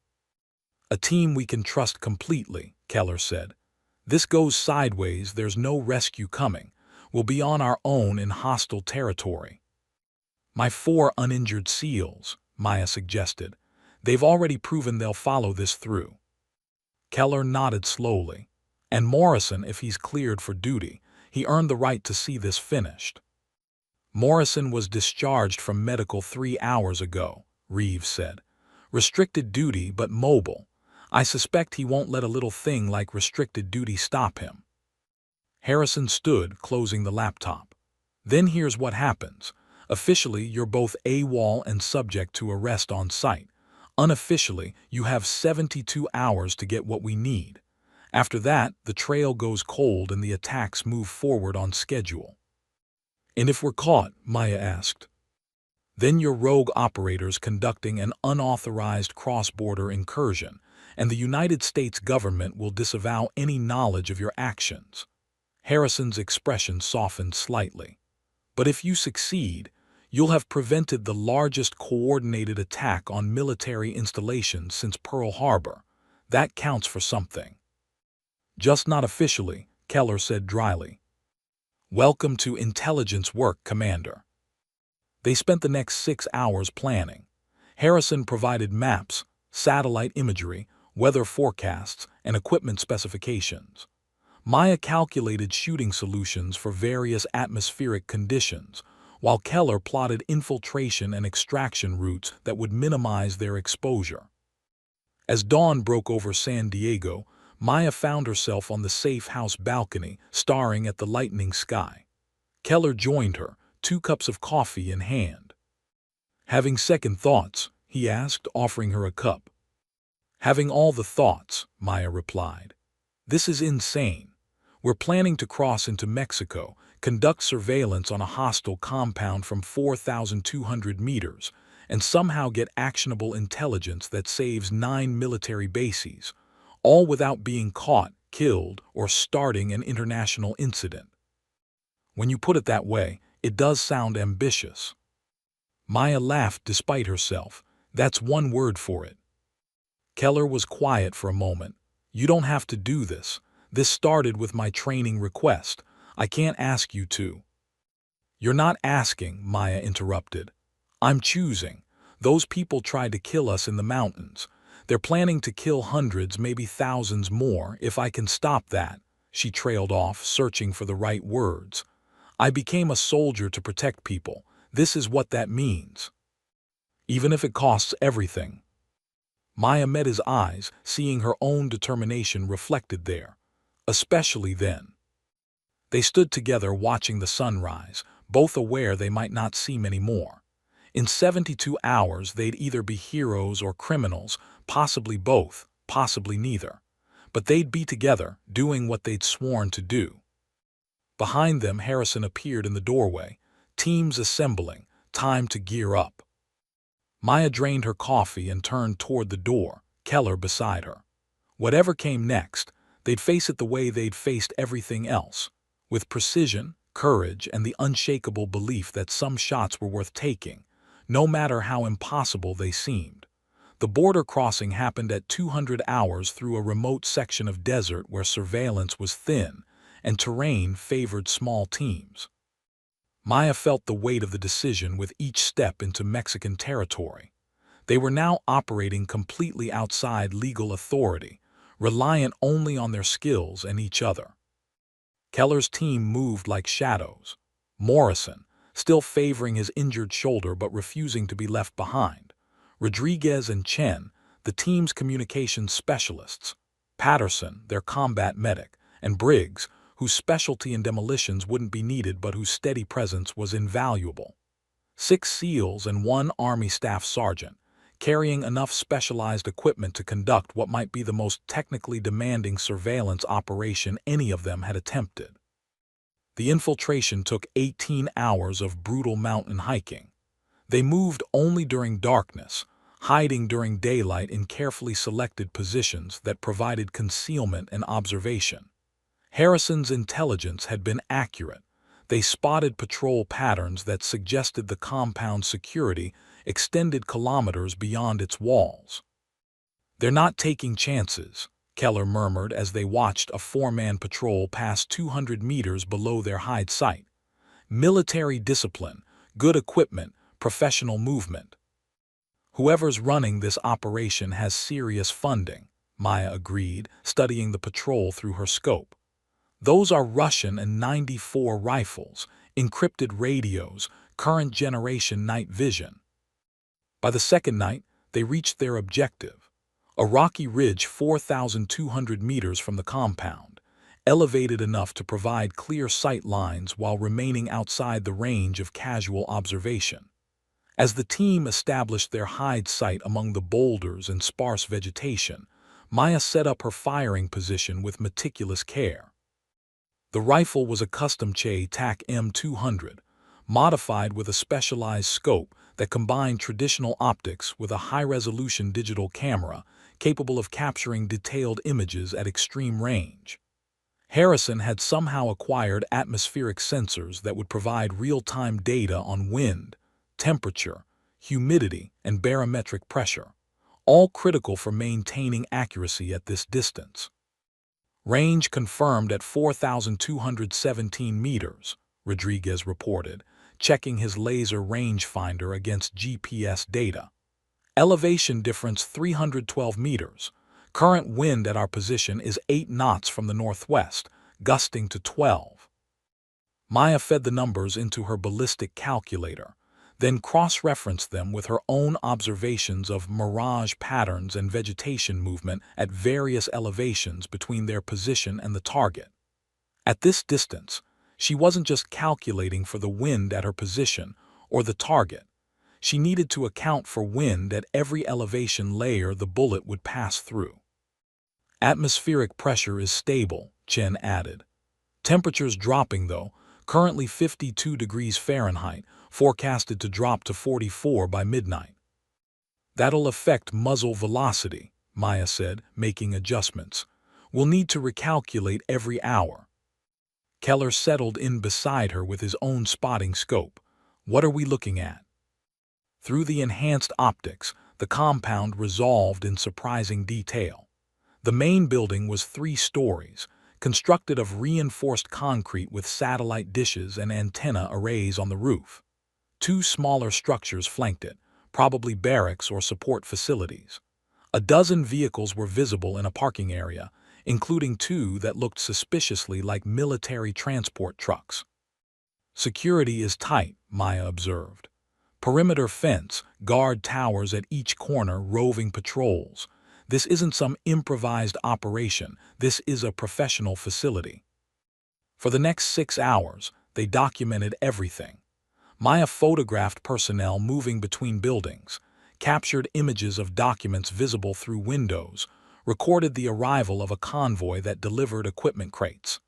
A team we can trust completely, Keller said. This goes sideways, there's no rescue coming. We'll be on our own in hostile territory. My 4 uninjured SEALs, Maya suggested. They've already proven they'll follow this through. Keller nodded slowly. And Morrison, if he's cleared for duty, he earned the right to see this finished. Morrison was discharged from medical 3 hours ago, Reeves said. Restricted duty but mobile. I suspect he won't let a little thing like restricted duty stop him. Harrison stood, closing the laptop. Then here's what happens. Officially, you're both AWOL and subject to arrest on site. Unofficially, you have 72 hours to get what we need. After that, the trail goes cold and the attacks move forward on schedule. And if we're caught, Maya asked. Then you're rogue operators conducting an unauthorized cross-border incursion, and the United States government will disavow any knowledge of your actions. Harrison's expression softened slightly. But if you succeed, you'll have prevented the largest coordinated attack on military installations since Pearl Harbor. That counts for something. Just not officially, Keller said dryly. Welcome to intelligence work, Commander. They spent the next 6 hours planning. Harrison provided maps, satellite imagery, weather forecasts, and equipment specifications. Maya calculated shooting solutions for various atmospheric conditions, while Keller plotted infiltration and extraction routes that would minimize their exposure. As dawn broke over San Diego, Maya found herself on the safe house balcony, staring at the lightening sky. Keller joined her, 2 cups of coffee in hand. Having second thoughts? He asked, offering her a cup. Having all the thoughts, Maya replied. This is insane. We're planning to cross into Mexico, conduct surveillance on a hostile compound from 4,200 meters, and somehow get actionable intelligence that saves 9 military bases, all without being caught, killed, or starting an international incident. When you put it that way, it does sound ambitious. Maya laughed despite herself. That's one word for it. Keller was quiet for a moment. You don't have to do this. This started with my training request. I can't ask you to. You're not asking, Maya interrupted. I'm choosing. Those people tried to kill us in the mountains. They're planning to kill hundreds, maybe thousands more, if I can stop that. She trailed off, searching for the right words. I became a soldier to protect people. This is what that means. Even if it costs everything. Maya met his eyes, seeing her own determination reflected there. Especially then. They stood together watching the sunrise, both aware they might not see many more. In 72 hours they'd either be heroes or criminals, possibly both, possibly neither. But they'd be together, doing what they'd sworn to do. Behind them, Harrison appeared in the doorway, teams assembling, time to gear up. Maya drained her coffee and turned toward the door, Keller beside her. Whatever came next, they'd face it the way they'd faced everything else, with precision, courage, and the unshakable belief that some shots were worth taking, no matter how impossible they seemed. The border crossing happened at 200 hours through a remote section of desert where surveillance was thin and terrain favored small teams. Maya felt the weight of the decision with each step into Mexican territory. They were now operating completely outside legal authority, reliant only on their skills and each other. Keller's team moved like shadows. Morrison, still favoring his injured shoulder but refusing to be left behind. Rodriguez and Chen, the team's communications specialists. Patterson, their combat medic. And Briggs, whose specialty in demolitions wouldn't be needed but whose steady presence was invaluable. 6 SEALs and 1 Army Staff Sergeant, carrying enough specialized equipment to conduct what might be the most technically demanding surveillance operation any of them had attempted. The infiltration took 18 hours of brutal mountain hiking. They moved only during darkness, hiding during daylight in carefully selected positions that provided concealment and observation. Harrison's intelligence had been accurate. They spotted patrol patterns that suggested the compound's security extended kilometers beyond its walls. "They're not taking chances," Keller murmured as they watched a 4-man patrol pass 200 meters below their hide site. "Military discipline, good equipment, professional movement." "Whoever's running this operation has serious funding," Maya agreed, studying the patrol through her scope. "Those are Russian and 94 rifles, encrypted radios, current generation night vision." By the second night, they reached their objective, a rocky ridge 4,200 meters from the compound, elevated enough to provide clear sight lines while remaining outside the range of casual observation. As the team established their hide site among the boulders and sparse vegetation, Maya set up her firing position with meticulous care. The rifle was a custom TAC M200, modified with a specialized scope that combined traditional optics with a high-resolution digital camera capable of capturing detailed images at extreme range. Harrison had somehow acquired atmospheric sensors that would provide real-time data on wind, temperature, humidity, and barometric pressure, all critical for maintaining accuracy at this distance. "Range confirmed at 4,217 meters, Rodriguez reported, checking his laser rangefinder against GPS data. "Elevation difference 312 meters. Current wind at our position is 8 knots from the northwest, gusting to 12. Maya fed the numbers into her ballistic calculator, then cross-referenced them with her own observations of mirage patterns and vegetation movement at various elevations between their position and the target. At this distance, she wasn't just calculating for the wind at her position or the target. She needed to account for wind at every elevation layer the bullet would pass through. "Atmospheric pressure is stable," Chen added. "Temperatures dropping though, currently 52 degrees Fahrenheit, forecasted to drop to 44 by midnight." "That'll affect muzzle velocity," Maya said, making adjustments. "We'll need to recalculate every hour." Keller settled in beside her with his own spotting scope. "What are we looking at?" Through the enhanced optics, the compound resolved in surprising detail. The main building was 3 stories, constructed of reinforced concrete with satellite dishes and antenna arrays on the roof. 2 smaller structures flanked it, probably barracks or support facilities. A dozen vehicles were visible in a parking area, including 2 that looked suspiciously like military transport trucks. "Security is tight," Maya observed. "Perimeter fence, guard towers at each corner, roving patrols. This isn't some improvised operation, this is a professional facility." For the next 6 hours, they documented everything. Maya photographed personnel moving between buildings, captured images of documents visible through windows, recorded the arrival of a convoy that delivered equipment crates.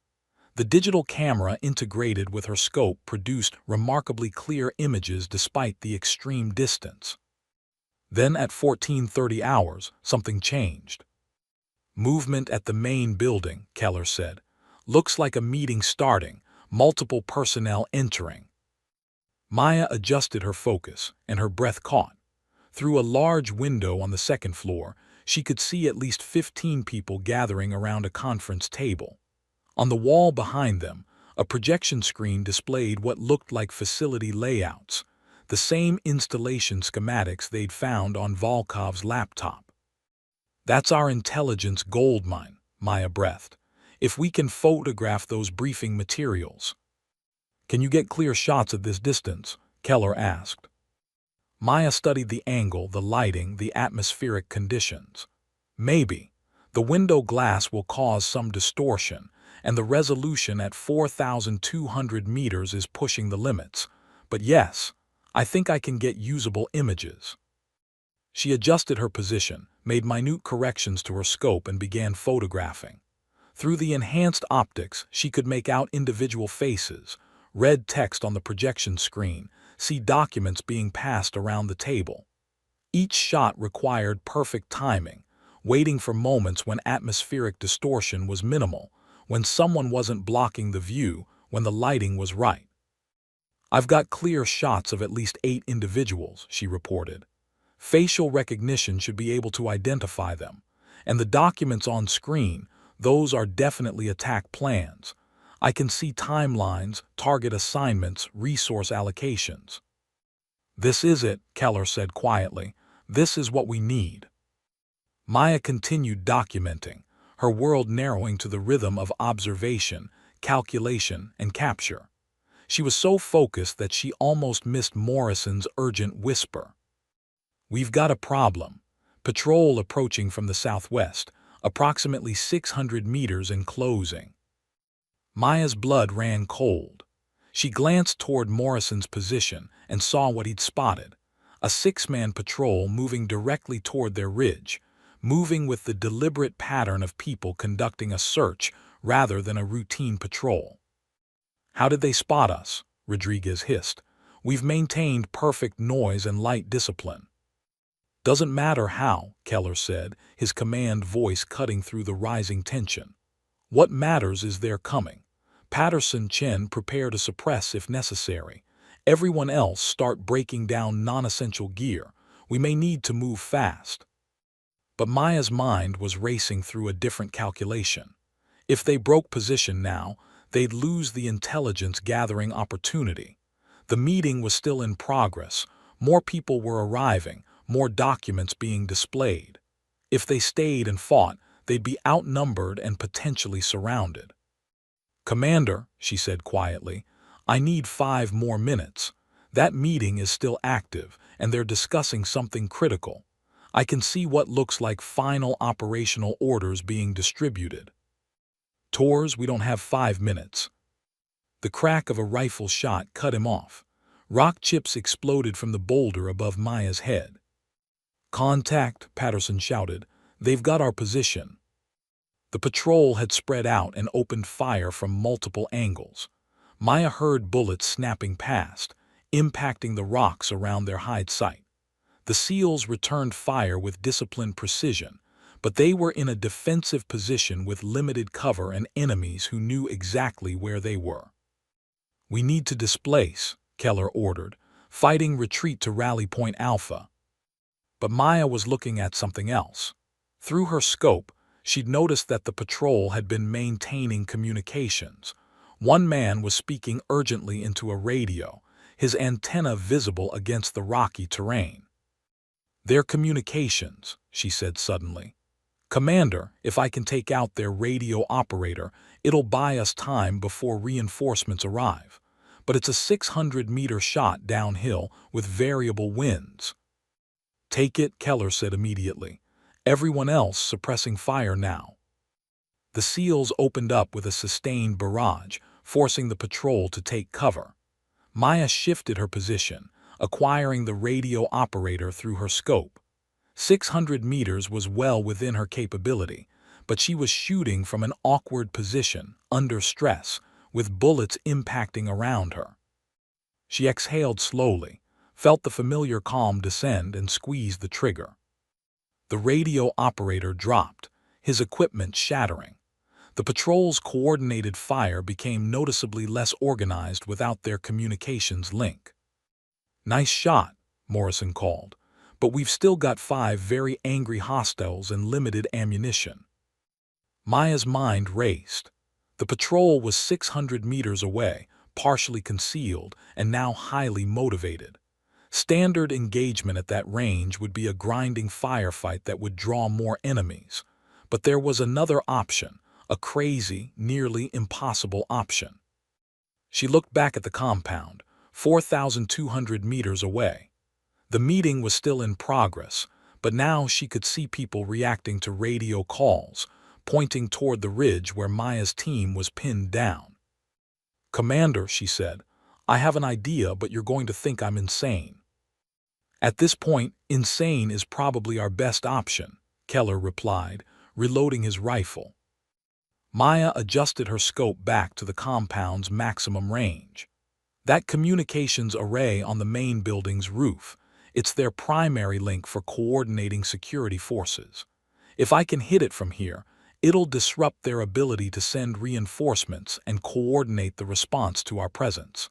The digital camera integrated with her scope produced remarkably clear images despite the extreme distance. Then at 14:30 hours, something changed. "Movement at the main building," Keller said. "Looks like a meeting starting, multiple personnel entering." Maya adjusted her focus, and her breath caught. Through a large window on the second floor, she could see at least 15 people gathering around a conference table. On the wall behind them, a projection screen displayed what looked like facility layouts, the same installation schematics they'd found on Volkov's laptop. "That's our intelligence goldmine," Maya breathed. "If we can photograph those briefing materials." "Can you get clear shots at this distance?" Keller asked. Maya studied the angle, the lighting, the atmospheric conditions. "Maybe. The window glass will cause some distortion, and the resolution at 4,200 meters is pushing the limits. But yes, I think I can get usable images." She adjusted her position, made minute corrections to her scope, and began photographing. Through the enhanced optics, she could make out individual faces, read text on the projection screen, see documents being passed around the table. Each shot required perfect timing, waiting for moments when atmospheric distortion was minimal, when someone wasn't blocking the view, when the lighting was right. "I've got clear shots of at least 8 individuals," she reported. "Facial recognition should be able to identify them. And the documents on screen, those are definitely attack plans. I can see timelines, target assignments, resource allocations." "This is it," Keller said quietly. "This is what we need." Maya continued documenting, her world narrowing to the rhythm of observation, calculation, and capture. She was so focused that she almost missed Morrison's urgent whisper. "We've got a problem. Patrol approaching from the southwest, approximately 600 meters and closing." Maya's blood ran cold. She glanced toward Morrison's position and saw what he'd spotted: a 6-man patrol moving directly toward their ridge, moving with the deliberate pattern of people conducting a search rather than a routine patrol. "How did they spot us?" Rodriguez hissed. "We've maintained perfect noise and light discipline." "Doesn't matter how," Keller said, his command voice cutting through the rising tension. "What matters is they're coming. Patterson, Chen, prepare to suppress if necessary. Everyone else start breaking down non-essential gear. We may need to move fast." But Maya's mind was racing through a different calculation. If they broke position now, they'd lose the intelligence gathering opportunity. The meeting was still in progress. More people were arriving, more documents being displayed. If they stayed and fought, they'd be outnumbered and potentially surrounded. "Commander," she said quietly, "I need 5 more minutes. That meeting is still active, and they're discussing something critical. I can see what looks like final operational orders being distributed." "Tors, we don't have 5 minutes." The crack of a rifle shot cut him off. Rock chips exploded from the boulder above Maya's head. "Contact," Patterson shouted. "They've got our position." The patrol had spread out and opened fire from multiple angles. Maya heard bullets snapping past, impacting the rocks around their hide site. The SEALs returned fire with disciplined precision, but they were in a defensive position with limited cover and enemies who knew exactly where they were. "We need to displace," Keller ordered, "fighting retreat to Rally Point Alpha." But Maya was looking at something else. Through her scope, she'd noticed that the patrol had been maintaining communications. One man was speaking urgently into a radio, his antenna visible against the rocky terrain. "Their communications," she said suddenly. "Commander, if I can take out their radio operator, it'll buy us time before reinforcements arrive. But it's a 600-meter shot downhill with variable winds." "Take it," Keller said immediately. "Everyone else suppressing fire now." The SEALs opened up with a sustained barrage, forcing the patrol to take cover. Maya shifted her position, acquiring the radio operator through her scope. 600 meters was well within her capability, but she was shooting from an awkward position, under stress, with bullets impacting around her. She exhaled slowly, felt the familiar calm descend, and squeezed the trigger. The radio operator dropped, his equipment shattering. The patrol's coordinated fire became noticeably less organized without their communications link. "Nice shot," Morrison called, "but we've still got 5 very angry hostiles and limited ammunition." Maya's mind raced. The patrol was 600 meters away, partially concealed, and now highly motivated. Standard engagement at that range would be a grinding firefight that would draw more enemies. But there was another option, a crazy, nearly impossible option. She looked back at the compound, 4,200 meters away. The meeting was still in progress, but now she could see people reacting to radio calls, pointing toward the ridge where Maya's team was pinned down. "Commander," she said, "I have an idea, but you're going to think I'm insane." "At this point, insane is probably our best option," Keller replied, reloading his rifle. Maya adjusted her scope back to the compound's maximum range. "That communications array on the main building's roof, it's their primary link for coordinating security forces. If I can hit it from here, it'll disrupt their ability to send reinforcements and coordinate the response to our presence."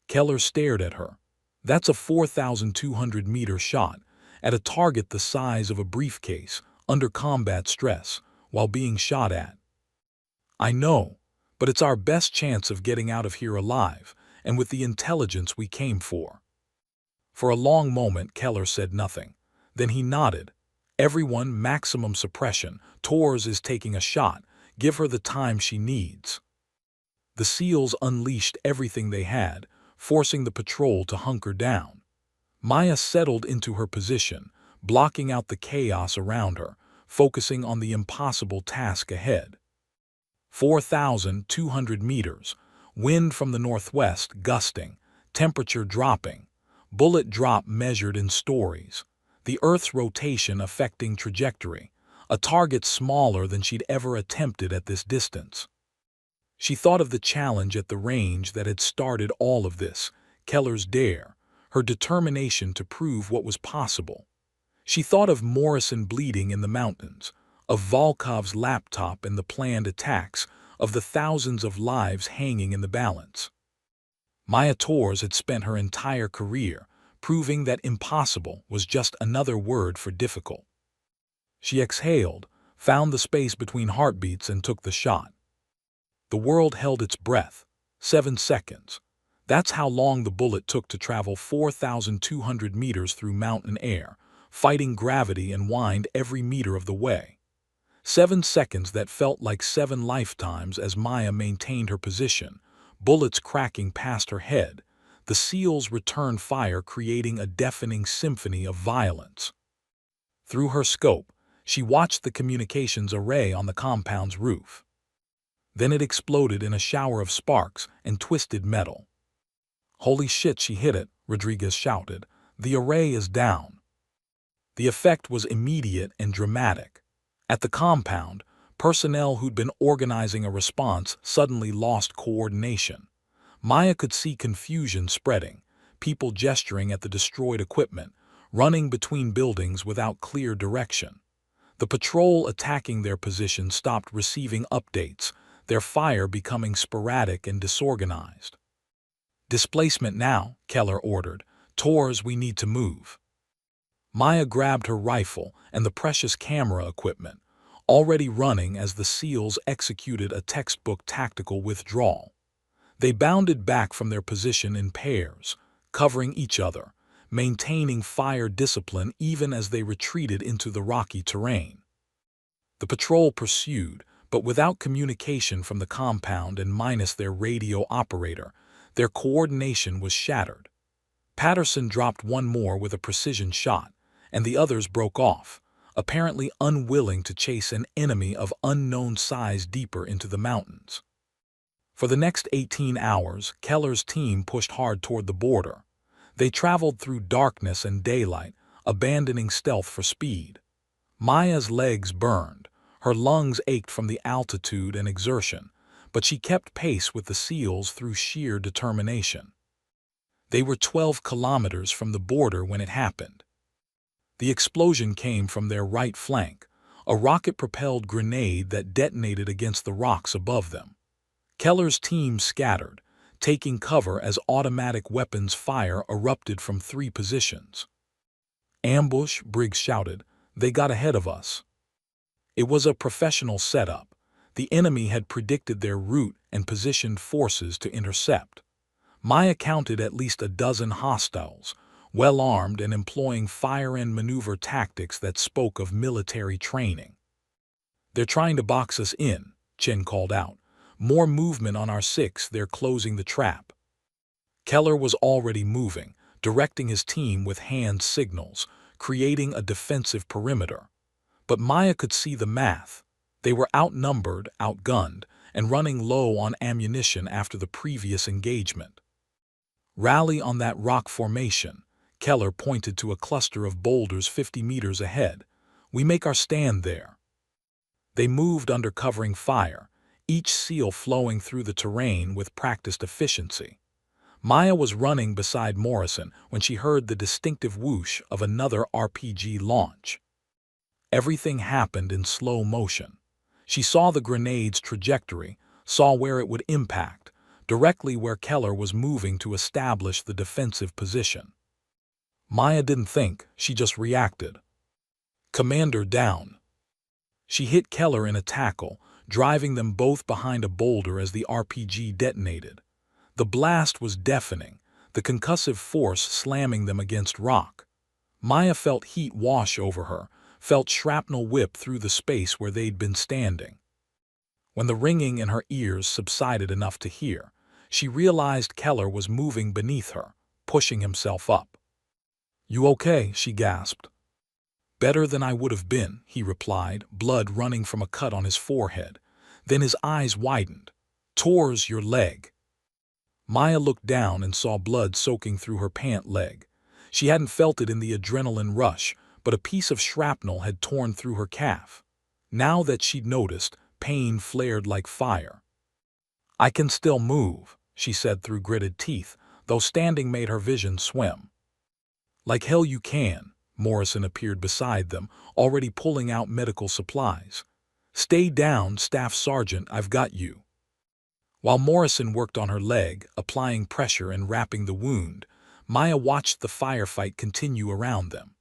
Keller stared at her. "That's a 4,200-meter shot, at a target the size of a briefcase, under combat stress, while being shot at." "I know, but it's our best chance of getting out of here alive, and with the intelligence we came for." For a long moment Keller said nothing. Then he nodded. "Everyone, maximum suppression. Torres is taking a shot. Give her the time she needs." The SEALs unleashed everything they had, forcing the patrol to hunker down. Maya settled into her position, blocking out the chaos around her, focusing on the impossible task ahead. 4,200 meters, wind from the northwest gusting, temperature dropping, bullet drop measured in stories, the Earth's rotation affecting trajectory, a target smaller than she'd ever attempted at this distance. She thought of the challenge at the range that had started all of this, Keller's dare, her determination to prove what was possible. She thought of Morrison bleeding in the mountains, of Volkov's laptop and the planned attacks, of the thousands of lives hanging in the balance. Maya Torres had spent her entire career proving that impossible was just another word for difficult. She exhaled, found the space between heartbeats, and took the shot. The world held its breath. 7 seconds. That's how long the bullet took to travel 4,200 meters through mountain air, fighting gravity and wind every meter of the way. 7 seconds that felt like 7 lifetimes as Maya maintained her position, bullets cracking past her head, the SEALs returned fire creating a deafening symphony of violence. Through her scope, she watched the communications array on the compound's roof. Then it exploded in a shower of sparks and twisted metal. "Holy shit, she hit it," Rodriguez shouted. "The array is down." The effect was immediate and dramatic. At the compound, personnel who'd been organizing a response suddenly lost coordination. Maya could see confusion spreading, people gesturing at the destroyed equipment, running between buildings without clear direction. The patrol attacking their position stopped receiving updates, their fire becoming sporadic and disorganized. "Displacement now," Keller ordered. "Torres, we need to move." Maya grabbed her rifle and the precious camera equipment, already running as the SEALs executed a textbook tactical withdrawal. They bounded back from their position in pairs, covering each other, maintaining fire discipline even as they retreated into the rocky terrain. The patrol pursued, but without communication from the compound and minus their radio operator, their coordination was shattered. Patterson dropped one more with a precision shot, and the others broke off, apparently unwilling to chase an enemy of unknown size deeper into the mountains. For the next 18 hours, Keller's team pushed hard toward the border. They traveled through darkness and daylight, abandoning stealth for speed. Maya's legs burned, her lungs ached from the altitude and exertion, but she kept pace with the SEALs through sheer determination. They were 12 kilometers from the border when it happened. The explosion came from their right flank, a rocket-propelled grenade that detonated against the rocks above them. Keller's team scattered, taking cover as automatic weapons fire erupted from 3 positions. "Ambush," Briggs shouted. "They got ahead of us." It was a professional setup. The enemy had predicted their route and positioned forces to intercept. Maya counted at least a dozen hostiles, well-armed and employing fire and maneuver tactics that spoke of military training. "They're trying to box us in," Chen called out. "More movement on our 6, they're closing the trap." Keller was already moving, directing his team with hand signals, creating a defensive perimeter. But Maya could see the math. They were outnumbered, outgunned, and running low on ammunition after the previous engagement. "Rally on that rock formation," Keller pointed to a cluster of boulders 50 meters ahead. "We make our stand there." They moved under covering fire, each seal flowing through the terrain with practiced efficiency. Maya was running beside Morrison when she heard the distinctive whoosh of another RPG launch. Everything happened in slow motion. She saw the grenade's trajectory, saw where it would impact, directly where Keller was moving to establish the defensive position. Maya didn't think, she just reacted. "Commander down." She hit Keller in a tackle, driving them both behind a boulder as the RPG detonated. The blast was deafening, the concussive force slamming them against rock. Maya felt heat wash over her, felt shrapnel whip through the space where they'd been standing. When the ringing in her ears subsided enough to hear, she realized Keller was moving beneath her, pushing himself up. "You okay?" she gasped. "Better than I would have been," he replied, blood running from a cut on his forehead. Then his eyes widened. "Towards your leg." Maya looked down and saw blood soaking through her pant leg. She hadn't felt it in the adrenaline rush, but a piece of shrapnel had torn through her calf. Now that she'd noticed, pain flared like fire. "I can still move," she said through gritted teeth, though standing made her vision swim. "Like hell you can." Morrison appeared beside them, already pulling out medical supplies. "Stay down, Staff Sergeant, I've got you." While Morrison worked on her leg, applying pressure and wrapping the wound, Maya watched the firefight continue around them.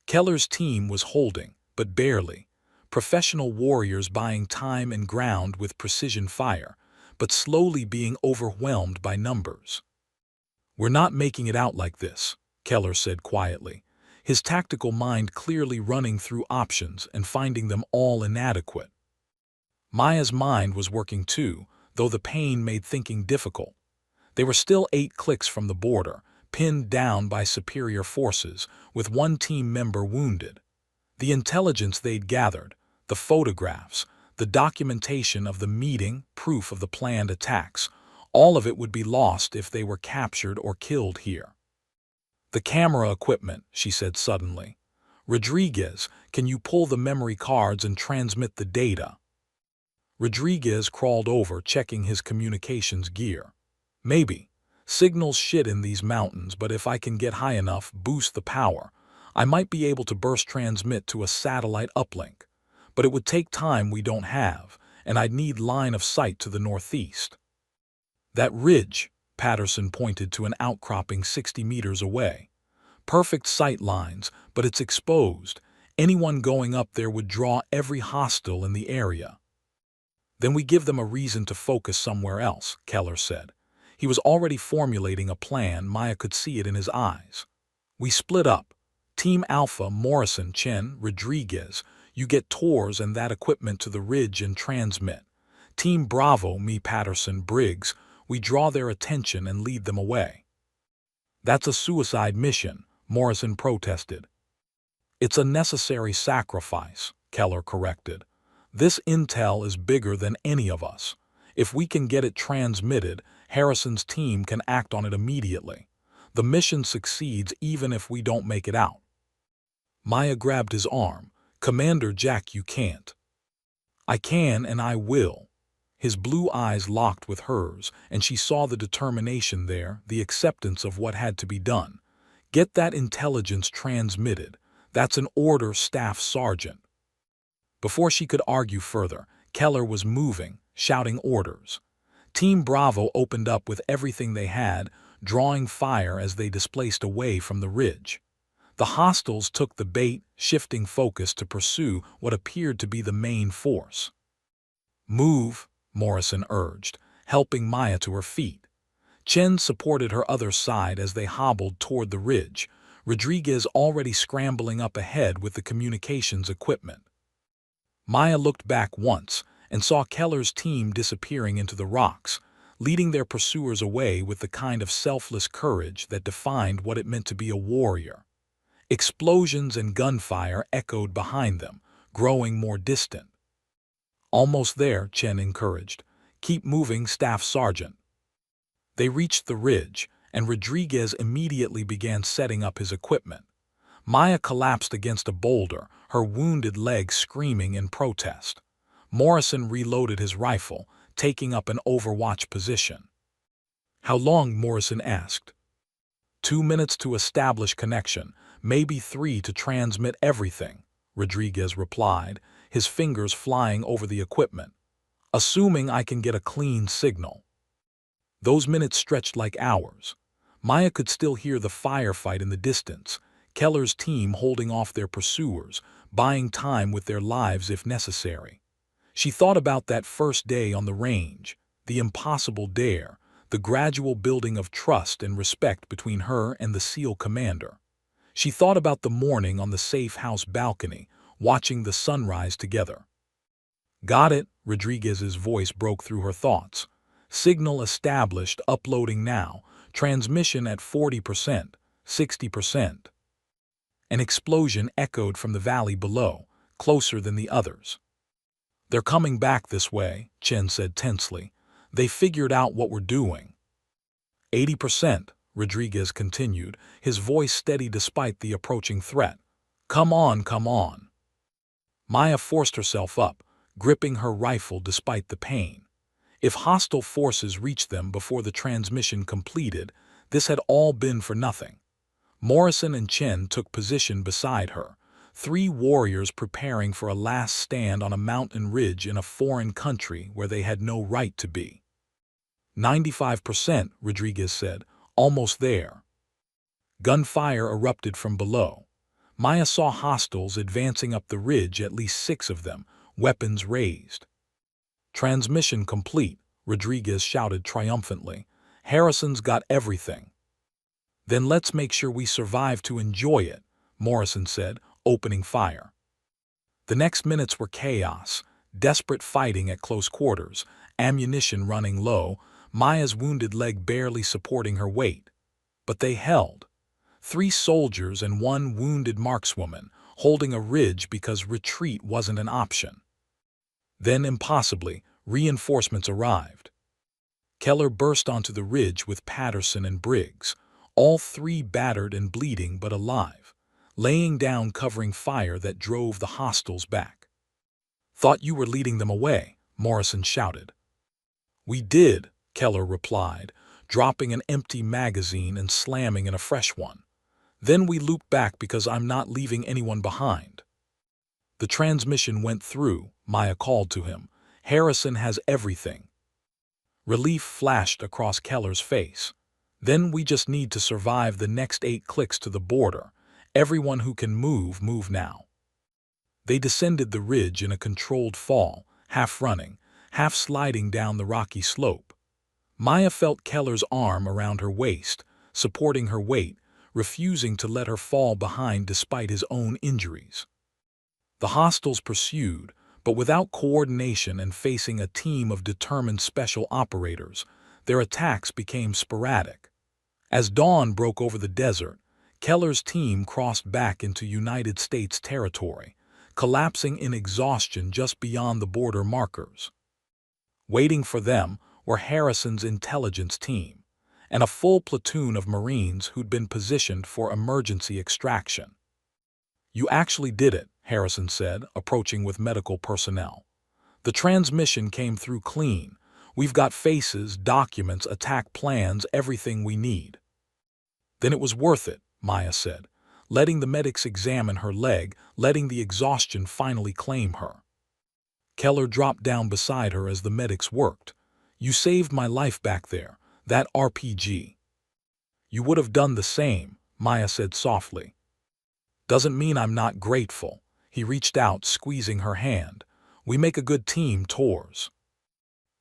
Keller's team was holding, but barely. Professional warriors buying time and ground with precision fire, but slowly being overwhelmed by numbers. "We're not making it out like this," Keller said quietly, his tactical mind clearly running through options and finding them all inadequate. Maya's mind was working too, though the pain made thinking difficult. They were still 8 clicks from the border, pinned down by superior forces, with one team member wounded. The intelligence they'd gathered, the photographs, the documentation of the meeting, proof of the planned attacks, all of it would be lost if they were captured or killed here. "The camera equipment," she said suddenly. "Rodriguez, can you pull the memory cards and transmit the data?" Rodriguez crawled over, checking his communications gear. "Maybe. Signal's shit in these mountains, but if I can get high enough, boost the power, I might be able to burst transmit to a satellite uplink. But it would take time we don't have, and I'd need line of sight to the northeast." "That ridge," Patterson pointed to an outcropping 60 meters away. "Perfect sight lines, but it's exposed. Anyone going up there would draw every hostile in the area." "Then we give them a reason to focus somewhere else," Keller said. He was already formulating a plan. Maya could see it in his eyes. "We split up. Team Alpha, Morrison, Chen, Rodriguez. You get Tors and that equipment to the ridge and transmit. Team Bravo, me, Patterson, Briggs. We draw their attention and lead them away." "That's a suicide mission," Morrison protested. "It's a necessary sacrifice," Keller corrected. "This intel is bigger than any of us. If we can get it transmitted, Harrison's team can act on it immediately. The mission succeeds even if we don't make it out." Maya grabbed his arm. "Commander Jack, you can't." "I can and I will." His blue eyes locked with hers, and she saw the determination there, the acceptance of what had to be done. "Get that intelligence transmitted. That's an order, Staff Sergeant." Before she could argue further, Keller was moving, shouting orders. Team Bravo opened up with everything they had, drawing fire as they displaced away from the ridge. The hostiles took the bait, shifting focus to pursue what appeared to be the main force. "Move," Morrison urged, helping Maya to her feet. Chen supported her other side as they hobbled toward the ridge, Rodriguez already scrambling up ahead with the communications equipment. Maya looked back once and saw Keller's team disappearing into the rocks, leading their pursuers away with the kind of selfless courage that defined what it meant to be a warrior. Explosions and gunfire echoed behind them, growing more distant. "Almost there," Chen encouraged. "Keep moving, Staff Sergeant." They reached the ridge, and Rodriguez immediately began setting up his equipment. Maya collapsed against a boulder, her wounded leg screaming in protest. Morrison reloaded his rifle, taking up an overwatch position. "How long?" Morrison asked. 2 minutes to establish connection, maybe 3 to transmit everything," Rodriguez replied, his fingers flying over the equipment. "Assuming I can get a clean signal." Those minutes stretched like hours. Maya could still hear the firefight in the distance, Keller's team holding off their pursuers, buying time with their lives if necessary. She thought about that first day on the range, the impossible dare, the gradual building of trust and respect between her and the SEAL commander. She thought about the morning on the safe house balcony, watching the sunrise together. "Got it," Rodriguez's voice broke through her thoughts. "Signal established, uploading now, transmission at 40%, 60%. An explosion echoed from the valley below, closer than the others. "They're coming back this way," Chen said tensely. "They figured out what we're doing." 80%, Rodriguez continued, his voice steady despite the approaching threat. Come on, come on." Maya forced herself up, gripping her rifle despite the pain. If hostile forces reached them before the transmission completed, this had all been for nothing. Morrison and Chen took position beside her, 3 warriors preparing for a last stand on a mountain ridge in a foreign country where they had no right to be. 95%, Rodriguez said, almost there. Gunfire erupted from below. Maya saw hostiles advancing up the ridge, at least 6 of them, weapons raised. "Transmission complete," Rodriguez shouted triumphantly. "Harrison's got everything." "Then let's make sure we survive to enjoy it," Morrison said, opening fire. The next minutes were chaos, desperate fighting at close quarters, ammunition running low, Maya's wounded leg barely supporting her weight. But they held. 3 soldiers and 1 wounded markswoman, holding a ridge because retreat wasn't an option. Then, impossibly, reinforcements arrived. Keller burst onto the ridge with Patterson and Briggs, all 3 battered and bleeding but alive, laying down covering fire that drove the hostiles back. "Thought you were leading them away," Morrison shouted. "We did," Keller replied, dropping an empty magazine and slamming in a fresh one. "Then we looped back because I'm not leaving anyone behind." The transmission went through, Maya called to him. "Harrison has everything." Relief flashed across Keller's face. "Then we just need to survive the next 8 clicks to the border. Everyone who can move now." They descended the ridge in a controlled fall, half running, half sliding down the rocky slope. Maya felt Keller's arm around her waist, supporting her weight, refusing to let her fall behind despite his own injuries. The hostiles pursued, but without coordination and facing a team of determined special operators, their attacks became sporadic. As dawn broke over the desert, Keller's team crossed back into United States territory, collapsing in exhaustion just beyond the border markers. Waiting for them were Harrison's intelligence team, and a full platoon of Marines who'd been positioned for emergency extraction. "You actually did it," Harrison said, approaching with medical personnel. "The transmission came through clean. We've got faces, documents, attack plans, everything we need." "Then it was worth it," Maya said, letting the medics examine her leg, letting the exhaustion finally claim her. Keller dropped down beside her as the medics worked. You saved my life back there, that RPG. You would have done the same, Maya said softly. Doesn't mean I'm not grateful. He reached out, squeezing her hand. We make a good team, Tors.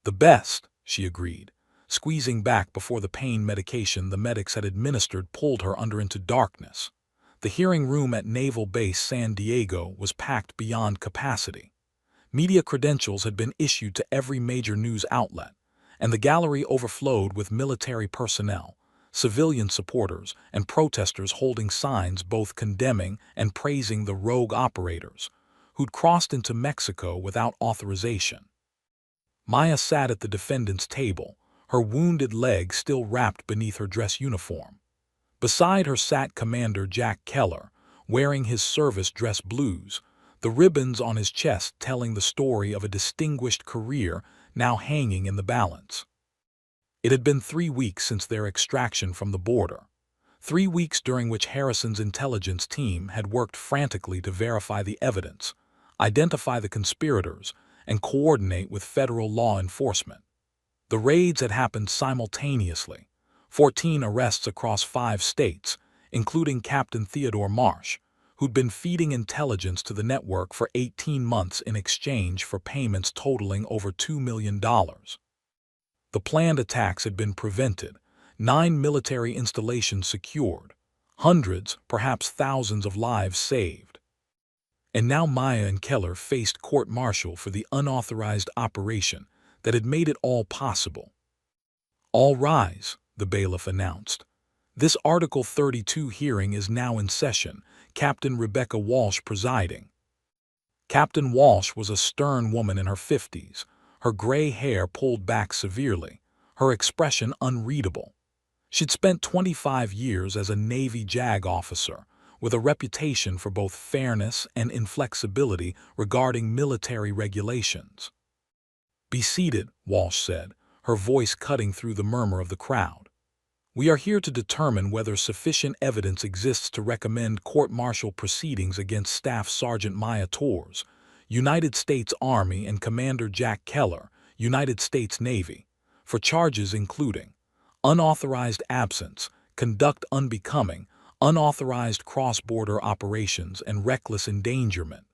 The best, she agreed, squeezing back before the pain medication the medics had administered pulled her under into darkness. The hearing room at Naval Base San Diego was packed beyond capacity. Media credentials had been issued to every major news outlet, and the gallery overflowed with military personnel, civilian supporters, and protesters holding signs both condemning and praising the rogue operators, who'd crossed into Mexico without authorization. Maya sat at the defendant's table, her wounded leg still wrapped beneath her dress uniform. Beside her sat Commander Jack Keller, wearing his service dress blues, the ribbons on his chest telling the story of a distinguished career now hanging in the balance. It had been 3 weeks since their extraction from the border. 3 weeks during which Harrison's intelligence team had worked frantically to verify the evidence, identify the conspirators, and coordinate with federal law enforcement. The raids had happened simultaneously. 14 arrests across 5 states, including Captain Theodore Marsh, who'd been feeding intelligence to the network for 18 months in exchange for payments totaling over $2 million. The planned attacks had been prevented, 9 military installations secured, hundreds, perhaps thousands of lives saved. And now Maya and Keller faced court-martial for the unauthorized operation that had made it all possible. All rise, the bailiff announced. This Article 32 hearing is now in session, Captain Rebecca Walsh presiding. Captain Walsh was a stern woman in her 50s, her gray hair pulled back severely, her expression unreadable. She'd spent 25 years as a Navy JAG officer, with a reputation for both fairness and inflexibility regarding military regulations. "Be seated," Walsh said, her voice cutting through the murmur of the crowd. "We are here to determine whether sufficient evidence exists to recommend court-martial proceedings against Staff Sergeant Maya Tors, United States Army, and Commander Jack Keller, United States Navy, for charges including unauthorized absence, conduct unbecoming, unauthorized cross-border operations, and reckless endangerment."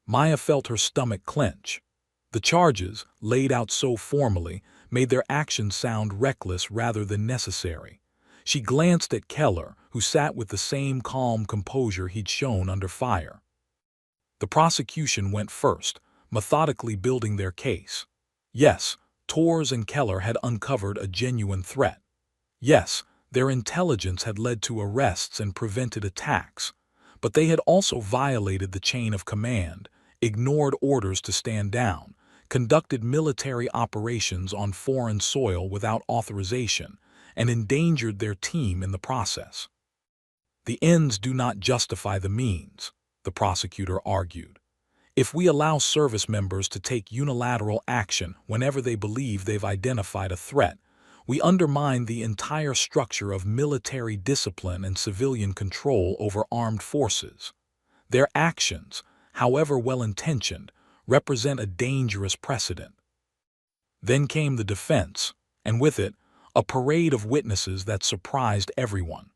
Maya felt her stomach clench. The charges, laid out so formally, made their actions sound reckless rather than necessary. She glanced at Keller, who sat with the same calm composure he'd shown under fire. The prosecution went first, methodically building their case. Yes, Tors and Keller had uncovered a genuine threat. Yes, their intelligence had led to arrests and prevented attacks, but they had also violated the chain of command, ignored orders to stand down, conducted military operations on foreign soil without authorization, and endangered their team in the process. "The ends do not justify the means," the prosecutor argued. "If we allow service members to take unilateral action whenever they believe they've identified a threat, we undermine the entire structure of military discipline and civilian control over armed forces. Their actions, however well-intentioned, represent a dangerous precedent." Then came the defense, and with it, a parade of witnesses that surprised everyone.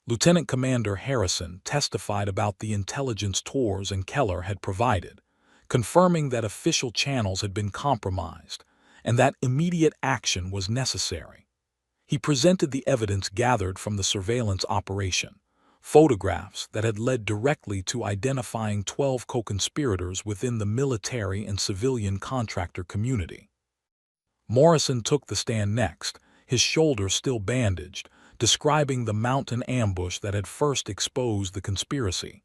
Lieutenant Commander Harrison testified about the intelligence Tors and Keller had provided, confirming that official channels had been compromised and that immediate action was necessary. He presented the evidence gathered from the surveillance operation, photographs that had led directly to identifying 12 co-conspirators within the military and civilian contractor community. Morrison took the stand next, his shoulder still bandaged, describing the mountain ambush that had first exposed the conspiracy.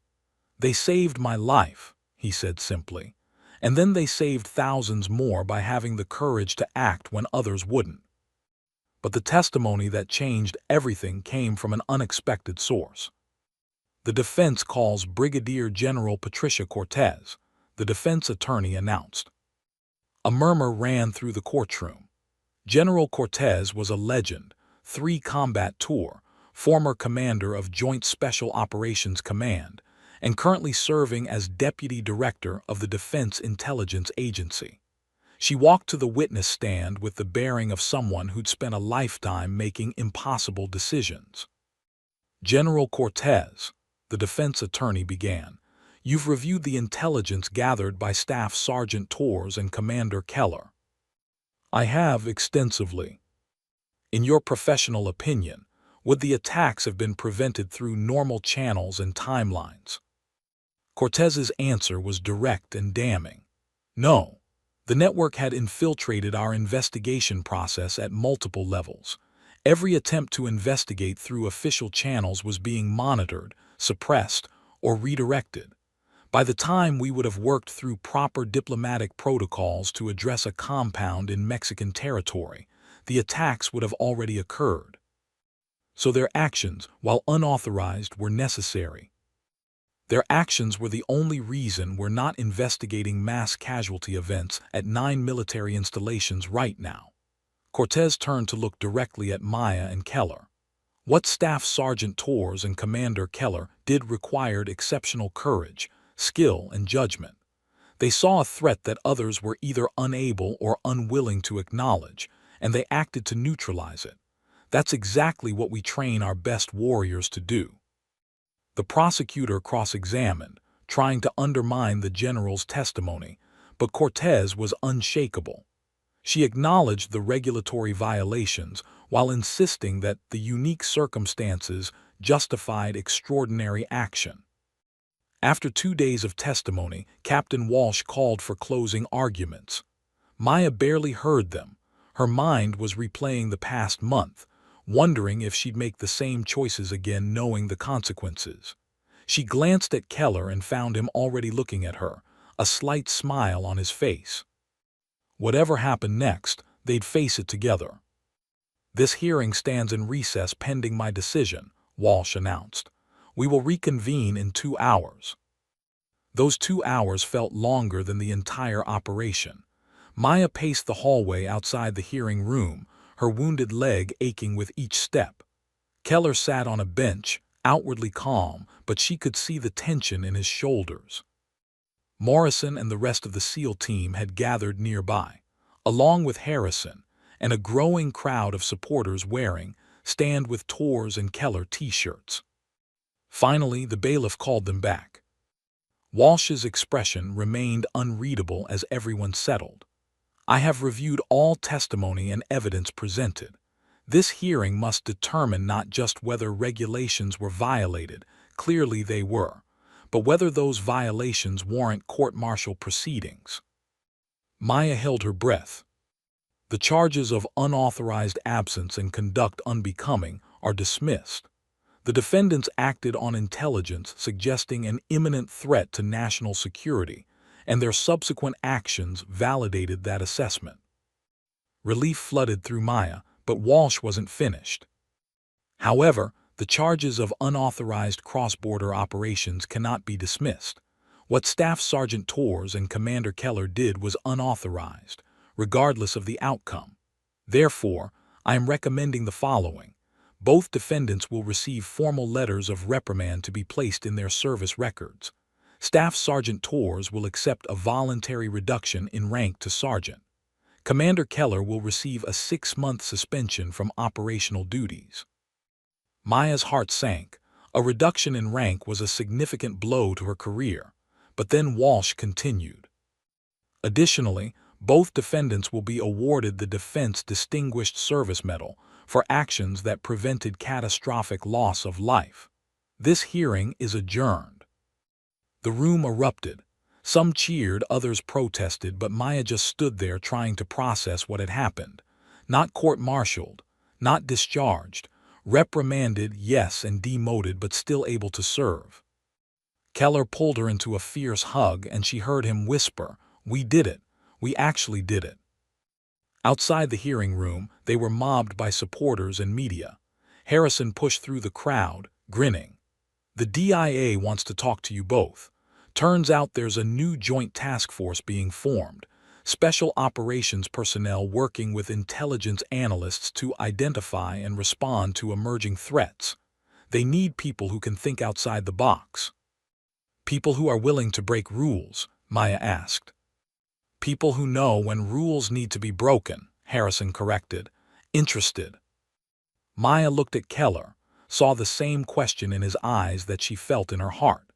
"They saved my life," he said simply, "and then they saved thousands more by having the courage to act when others wouldn't." But the testimony that changed everything came from an unexpected source. "The defense calls Brigadier General Patricia Cortez," the defense attorney announced. A murmur ran through the courtroom. General Cortez was a legend, 3 combat tour, former commander of Joint Special Operations Command, and currently serving as Deputy Director of the Defense Intelligence Agency. She walked to the witness stand with the bearing of someone who'd spent a lifetime making impossible decisions. "General Cortez," the defense attorney began, "you've reviewed the intelligence gathered by Staff Sergeant Torres and Commander Keller." "I have extensively." "In your professional opinion, would the attacks have been prevented through normal channels and timelines?" Cortez's answer was direct and damning. "No. The network had infiltrated our investigation process at multiple levels. Every attempt to investigate through official channels was being monitored, suppressed, or redirected. By the time we would have worked through proper diplomatic protocols to address a compound in Mexican territory, the attacks would have already occurred. So their actions, while unauthorized, were necessary. Their actions were the only reason we're not investigating mass casualty events at 9 military installations right now." Cortez turned to look directly at Maya and Keller. What Staff Sergeant Torres and Commander Keller did required exceptional courage, skill, and judgment. They saw a threat that others were either unable or unwilling to acknowledge, and they acted to neutralize it. That's exactly what we train our best warriors to do. The prosecutor cross-examined, trying to undermine the general's testimony, but Cortez was unshakable. She acknowledged the regulatory violations while insisting that the unique circumstances justified extraordinary action. After 2 days of testimony, Captain Walsh called for closing arguments. Maya barely heard them. Her mind was replaying the past month, wondering if she'd make the same choices again knowing the consequences. She glanced at Keller and found him already looking at her, a slight smile on his face. Whatever happened next, they'd face it together. "This hearing stands in recess pending my decision," Walsh announced. "We will reconvene in 2 hours." Those 2 hours felt longer than the entire operation. Maya paced the hallway outside the hearing room, her wounded leg aching with each step. Keller sat on a bench, outwardly calm, but she could see the tension in his shoulders. Morrison and the rest of the SEAL team had gathered nearby, along with Harrison, and a growing crowd of supporters wearing "Stand with Torres and Keller" t-shirts. Finally, the bailiff called them back. Walsh's expression remained unreadable as everyone settled. "I have reviewed all testimony and evidence presented. This hearing must determine not just whether regulations were violated, clearly they were, but whether those violations warrant court-martial proceedings." Maya held her breath. "The charges of unauthorized absence and conduct unbecoming are dismissed. The defendants acted on intelligence suggesting an imminent threat to national security, and their subsequent actions validated that assessment." Relief flooded through Maya, but Walsh wasn't finished. "However, the charges of unauthorized cross-border operations cannot be dismissed. What Staff Sergeant Torres and Commander Keller did was unauthorized, regardless of the outcome. Therefore, I am recommending the following. Both defendants will receive formal letters of reprimand to be placed in their service records. Staff Sergeant Torres will accept a voluntary reduction in rank to sergeant. Commander Keller will receive a 6-month suspension from operational duties." Maya's heart sank. A reduction in rank was a significant blow to her career, but then Walsh continued. "Additionally, both defendants will be awarded the Defense Distinguished Service Medal for actions that prevented catastrophic loss of life. This hearing is adjourned." The room erupted. Some cheered, others protested, but Maya just stood there trying to process what had happened. Not court-martialed, not discharged, reprimanded, yes, and demoted, but still able to serve. Keller pulled her into a fierce hug, and she heard him whisper, "We did it. We actually did it." Outside the hearing room, they were mobbed by supporters and media. Harrison pushed through the crowd, grinning. "The DIA wants to talk to you both. Turns out there's a new joint task force being formed, special operations personnel working with intelligence analysts to identify and respond to emerging threats. They need people who can think outside the box." "People who are willing to break rules?" Maya asked. People who know when rules need to be broken, Harrison corrected. Interested. Maya looked at Keller, saw the same question in his eyes that she felt in her heart.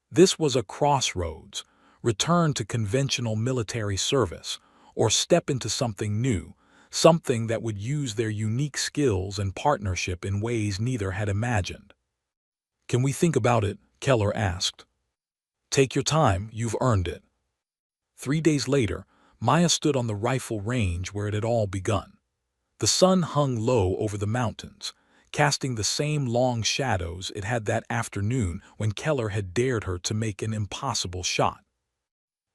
This was a crossroads: return to conventional military service, or step into something new, something that would use their unique skills and partnership in ways neither had imagined. "Can we think about it?" Keller asked. "Take your time, you've earned it." 3 days later, Maya stood on the rifle range where it had all begun. The sun hung low over the mountains, casting the same long shadows it had that afternoon when Keller had dared her to make an impossible shot.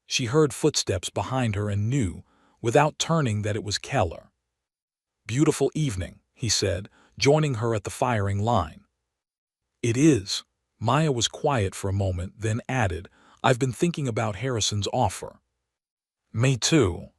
She heard footsteps behind her and knew, without turning, that it was Keller. "Beautiful evening," he said, joining her at the firing line. "It is." Maya was quiet for a moment, then added, "I've been thinking about Harrison's offer." "Me too.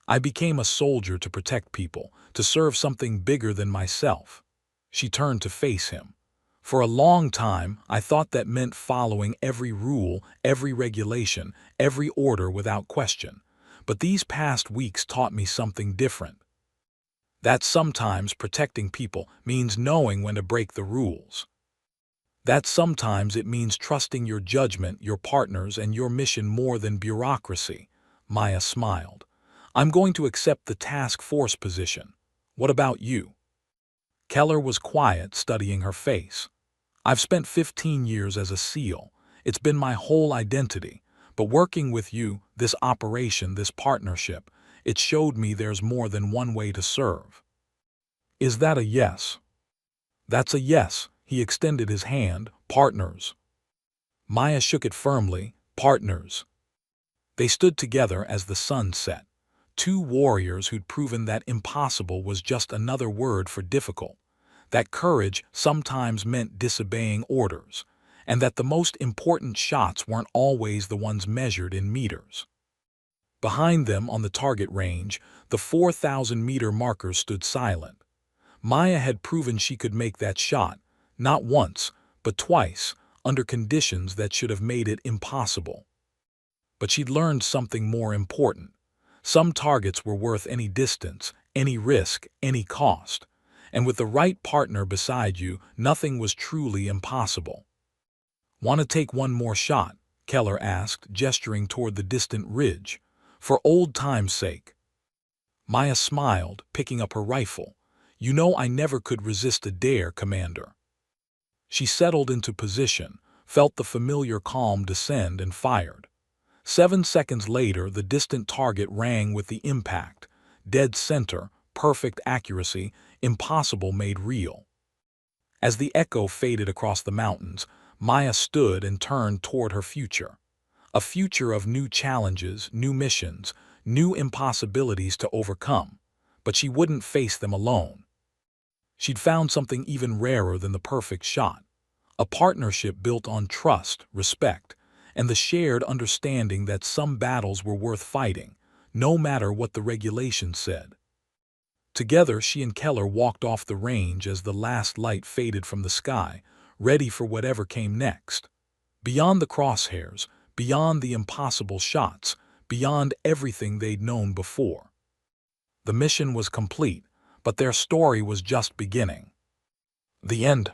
I became a soldier to protect people, to serve something bigger than myself." She turned to face him. "For a long time, I thought that meant following every rule, every regulation, every order without question. But these past weeks taught me something different. That sometimes protecting people means knowing when to break the rules. That sometimes it means trusting your judgment, your partners, and your mission more than bureaucracy." Maya smiled. "I'm going to accept the task force position. What about you?" Keller was quiet, studying her face. "I've spent 15 years as a SEAL. It's been my whole identity. But working with you, this operation, this partnership, it showed me there's more than one way to serve." "Is that a yes?" "That's a yes." He extended his hand. "Partners." Maya shook it firmly. "Partners." They stood together as the sun set. Two warriors who'd proven that impossible was just another word for difficult, that courage sometimes meant disobeying orders, and that the most important shots weren't always the ones measured in meters. Behind them on the target range, the 4,000-meter markers stood silent. Maya had proven she could make that shot, not once, but twice, under conditions that should have made it impossible. But she'd learned something more important. Some targets were worth any distance, any risk, any cost. And with the right partner beside you, nothing was truly impossible. "Want to take one more shot?" Keller asked, gesturing toward the distant ridge. "For old time's sake." Maya smiled, picking up her rifle. "You know I never could resist a dare, Commander." She settled into position, felt the familiar calm descend, and fired. 7 seconds later, the distant target rang with the impact. Dead center, perfect accuracy, impossible made real. As the echo faded across the mountains, Maya stood and turned toward her future. A future of new challenges, new missions, new impossibilities to overcome. But she wouldn't face them alone. She'd found something even rarer than the perfect shot. A partnership built on trust, respect, and the shared understanding that some battles were worth fighting, no matter what the regulations said. Together, she and Keller walked off the range as the last light faded from the sky, ready for whatever came next. Beyond the crosshairs, beyond the impossible shots, beyond everything they'd known before. The mission was complete, but their story was just beginning. The end.